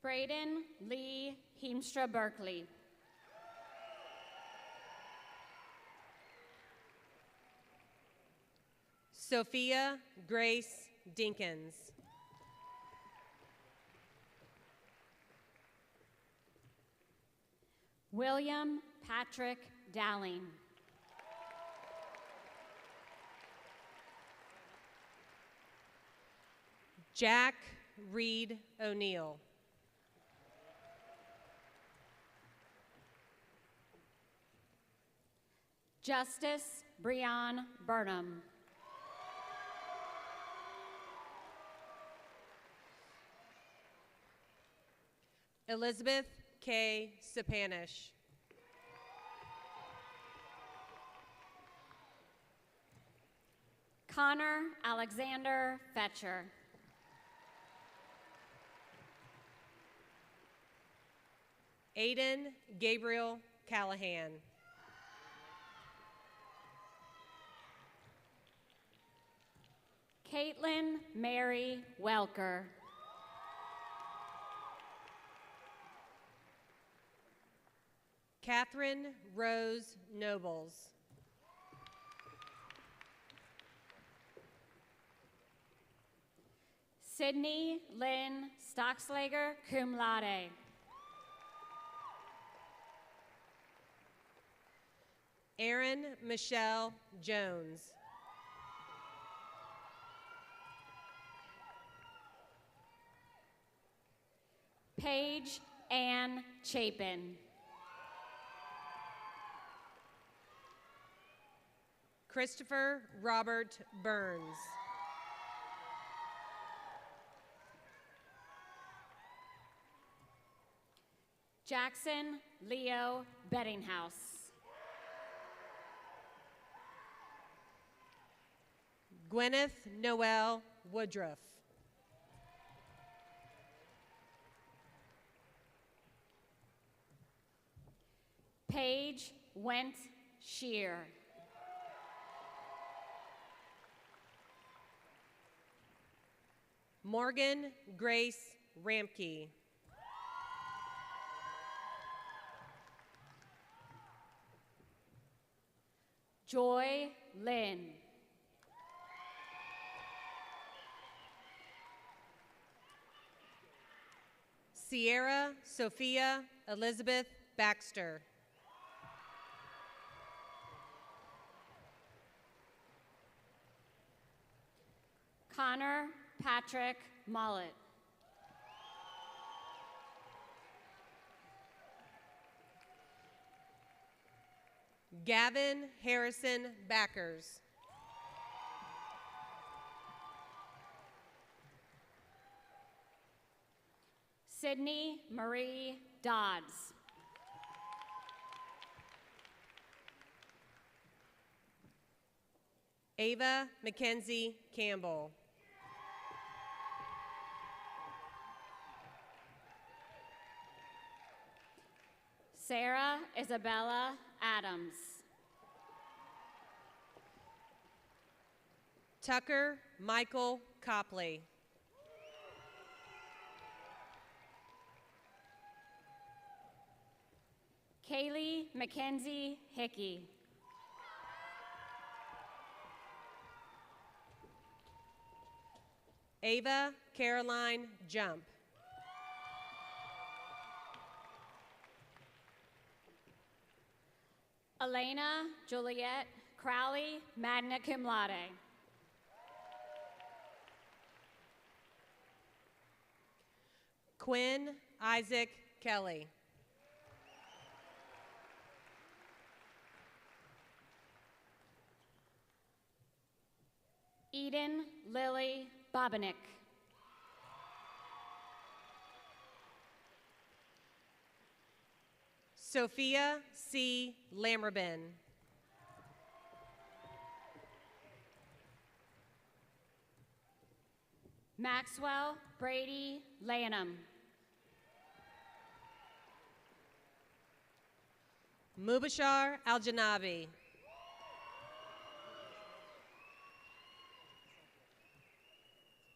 Braden Lee Heemstra Berkeley. Sophia Grace Dinkins. William Patrick Dowling. Jack Reed O'Neill. Justice Breon Burnham. Elizabeth K. Sapanish. Connor Alexander Fetcher. Aiden Gabriel Callahan. Caitlin Mary Welker. Catherine Rose Nobles. Sydney Lynn Stockslager, cum laude. Erin Michelle Jones. Paige Ann Chapin. Christopher Robert Burns. Jackson Leo Bettinghouse. Gwyneth Noel Woodruff. Paige Went Shear. Morgan Grace Ramke. Joy Lynn. Sierra Sophia Elizabeth Baxter. Connor Patrick Mollett. Gavin Harrison Backers. Sydney Marie Dodds. Ava Mackenzie Campbell. Sarah Isabella Adams. Tucker Michael Copley. Kaylee Mackenzie Hickey. Ava Caroline Jump. Elena Juliet Crowley, magna cum laude. Quinn Isaac Kelly. Eden Lily Bobinick. Sophia C. Lammerbin. Maxwell Brady Lanham. Mubashar Al-Janabi.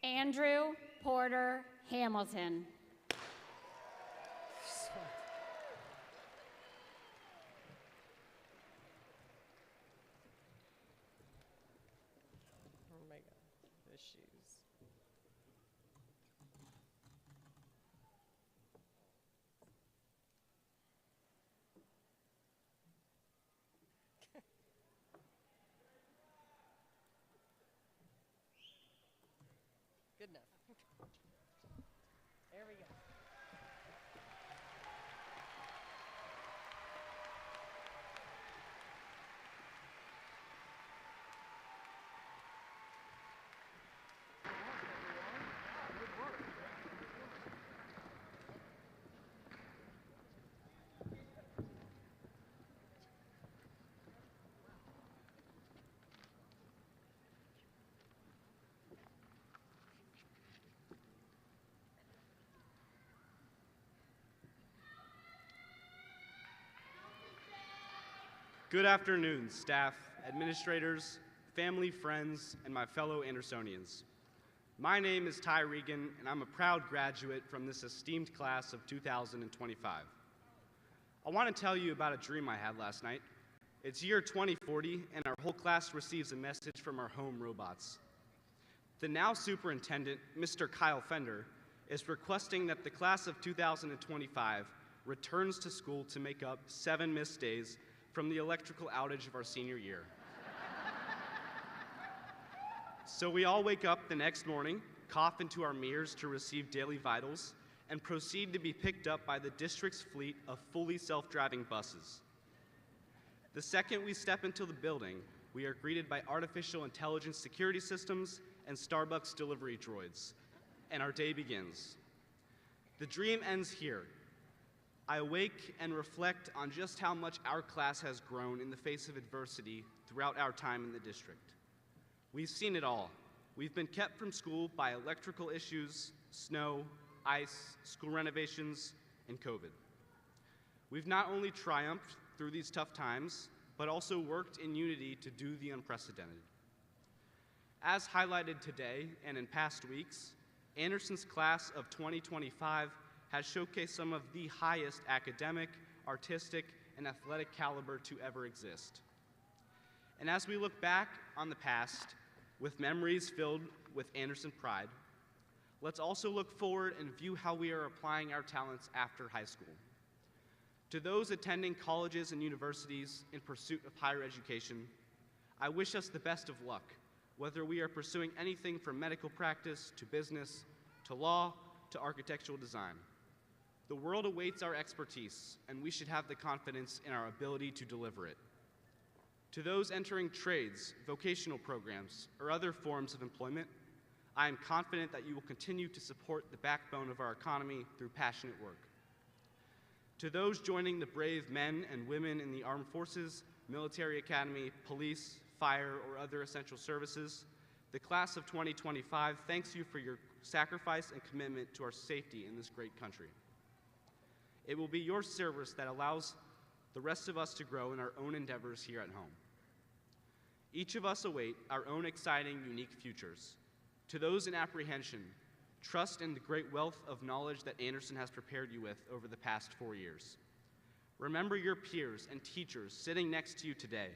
Andrew Porter Hamilton. Oh my God, the shoes. Good enough. There we go. Good afternoon, staff, administrators, family, friends, and my fellow Andersonians. My name is Ty Regan, and I'm a proud graduate from this esteemed class of 2025. I want to tell you about a dream I had last night. It's year 2040, and our whole class receives a message from our home robots. The now superintendent, Mr. Kyle Fender, is requesting that the class of 2025 returns to school to make up 7 missed days from the electrical outage of our senior year. So we all wake up the next morning, cough into our mirrors to receive daily vitals, and proceed to be picked up by the district's fleet of fully self-driving buses. The second we step into the building, we are greeted by artificial intelligence security systems and Starbucks delivery droids, and our day begins. The dream ends here. I awake and reflect on just how much our class has grown in the face of adversity throughout our time in the district. We've seen it all. We've been kept from school by electrical issues, snow, ice, school renovations, and COVID. We've not only triumphed through these tough times, but also worked in unity to do the unprecedented. As highlighted today and in past weeks, Anderson's class of 2025 has showcased some of the highest academic, artistic, and athletic caliber to ever exist. And as we look back on the past with memories filled with Anderson pride, let's also look forward and view how we are applying our talents after high school. To those attending colleges and universities in pursuit of higher education, I wish us the best of luck, whether we are pursuing anything from medical practice to business, to law, to architectural design. The world awaits our expertise, and we should have the confidence in our ability to deliver it. To those entering trades, vocational programs, or other forms of employment, I am confident that you will continue to support the backbone of our economy through passionate work. To those joining the brave men and women in the armed forces, military academy, police, fire, or other essential services, the class of 2025 thanks you for your sacrifice and commitment to our safety in this great country. It will be your service that allows the rest of us to grow in our own endeavors here at home. Each of us await our own exciting, unique futures. To those in apprehension, trust in the great wealth of knowledge that Anderson has prepared you with over the past 4 years. Remember your peers and teachers sitting next to you today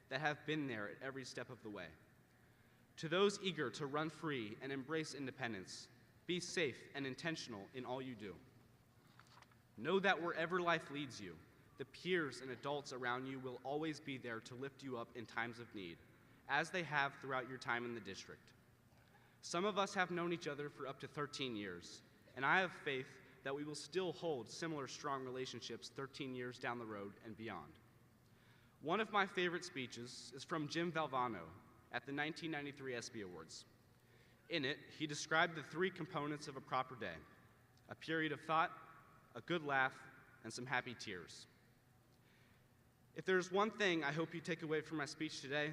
that have been there at every step of the way. To those eager to run free and embrace independence, be safe and intentional in all you do. Know that wherever life leads you, the peers and adults around you will always be there to lift you up in times of need, as they have throughout your time in the district. Some of us have known each other for up to 13 years, and I have faith that we will still hold similar strong relationships 13 years down the road and beyond. One of my favorite speeches is from Jim Valvano at the 1993 ESPY Awards. In it, he described the 3 components of a proper day: a period of thought, a good laugh, and some happy tears. If there's one thing I hope you take away from my speech today,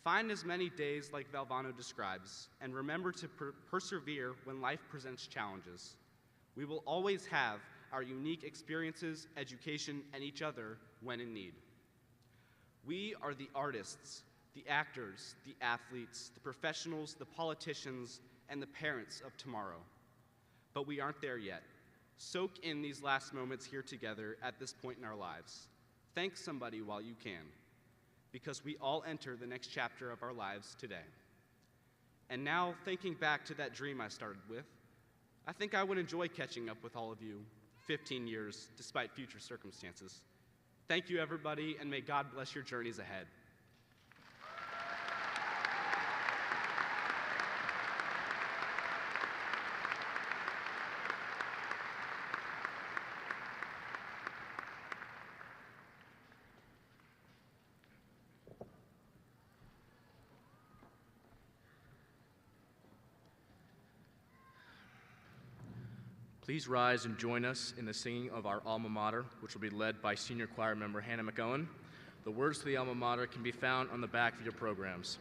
find as many days like Valvano describes, and remember to persevere when life presents challenges. We will always have our unique experiences, education, and each other when in need. We are the artists, the actors, the athletes, the professionals, the politicians, and the parents of tomorrow. But we aren't there yet. Soak in these last moments here together at this point in our lives. Thank somebody while you can, because we all enter the next chapter of our lives today. And now, thinking back to that dream I started with, I think I would enjoy catching up with all of you 15 years, despite future circumstances. Thank you, everybody, and may God bless your journeys ahead. Please rise and join us in the singing of our alma mater, which will be led by senior choir member Hannah McOwen. The words to the alma mater can be found on the back of your programs.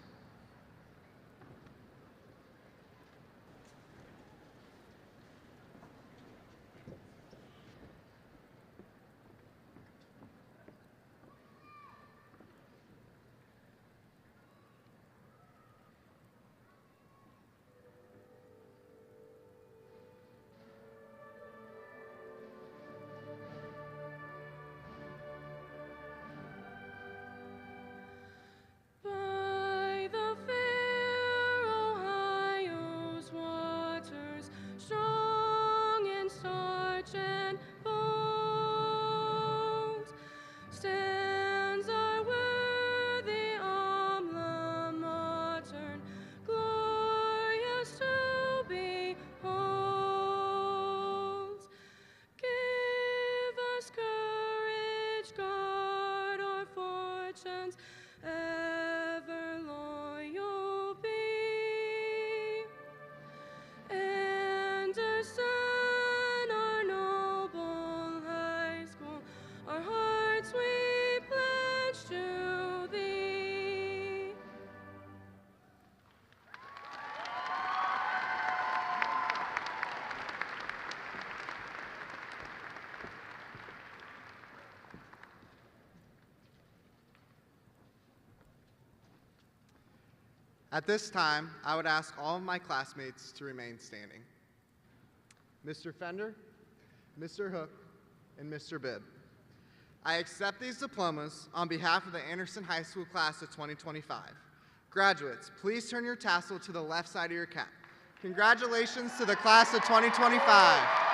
At this time, I would ask all of my classmates to remain standing. Mr. Fender, Mr. Hook, and Mr. Bibb. I accept these diplomas on behalf of the Anderson High School class of 2025. Graduates, please turn your tassel to the left side of your cap. Congratulations to the class of 2025.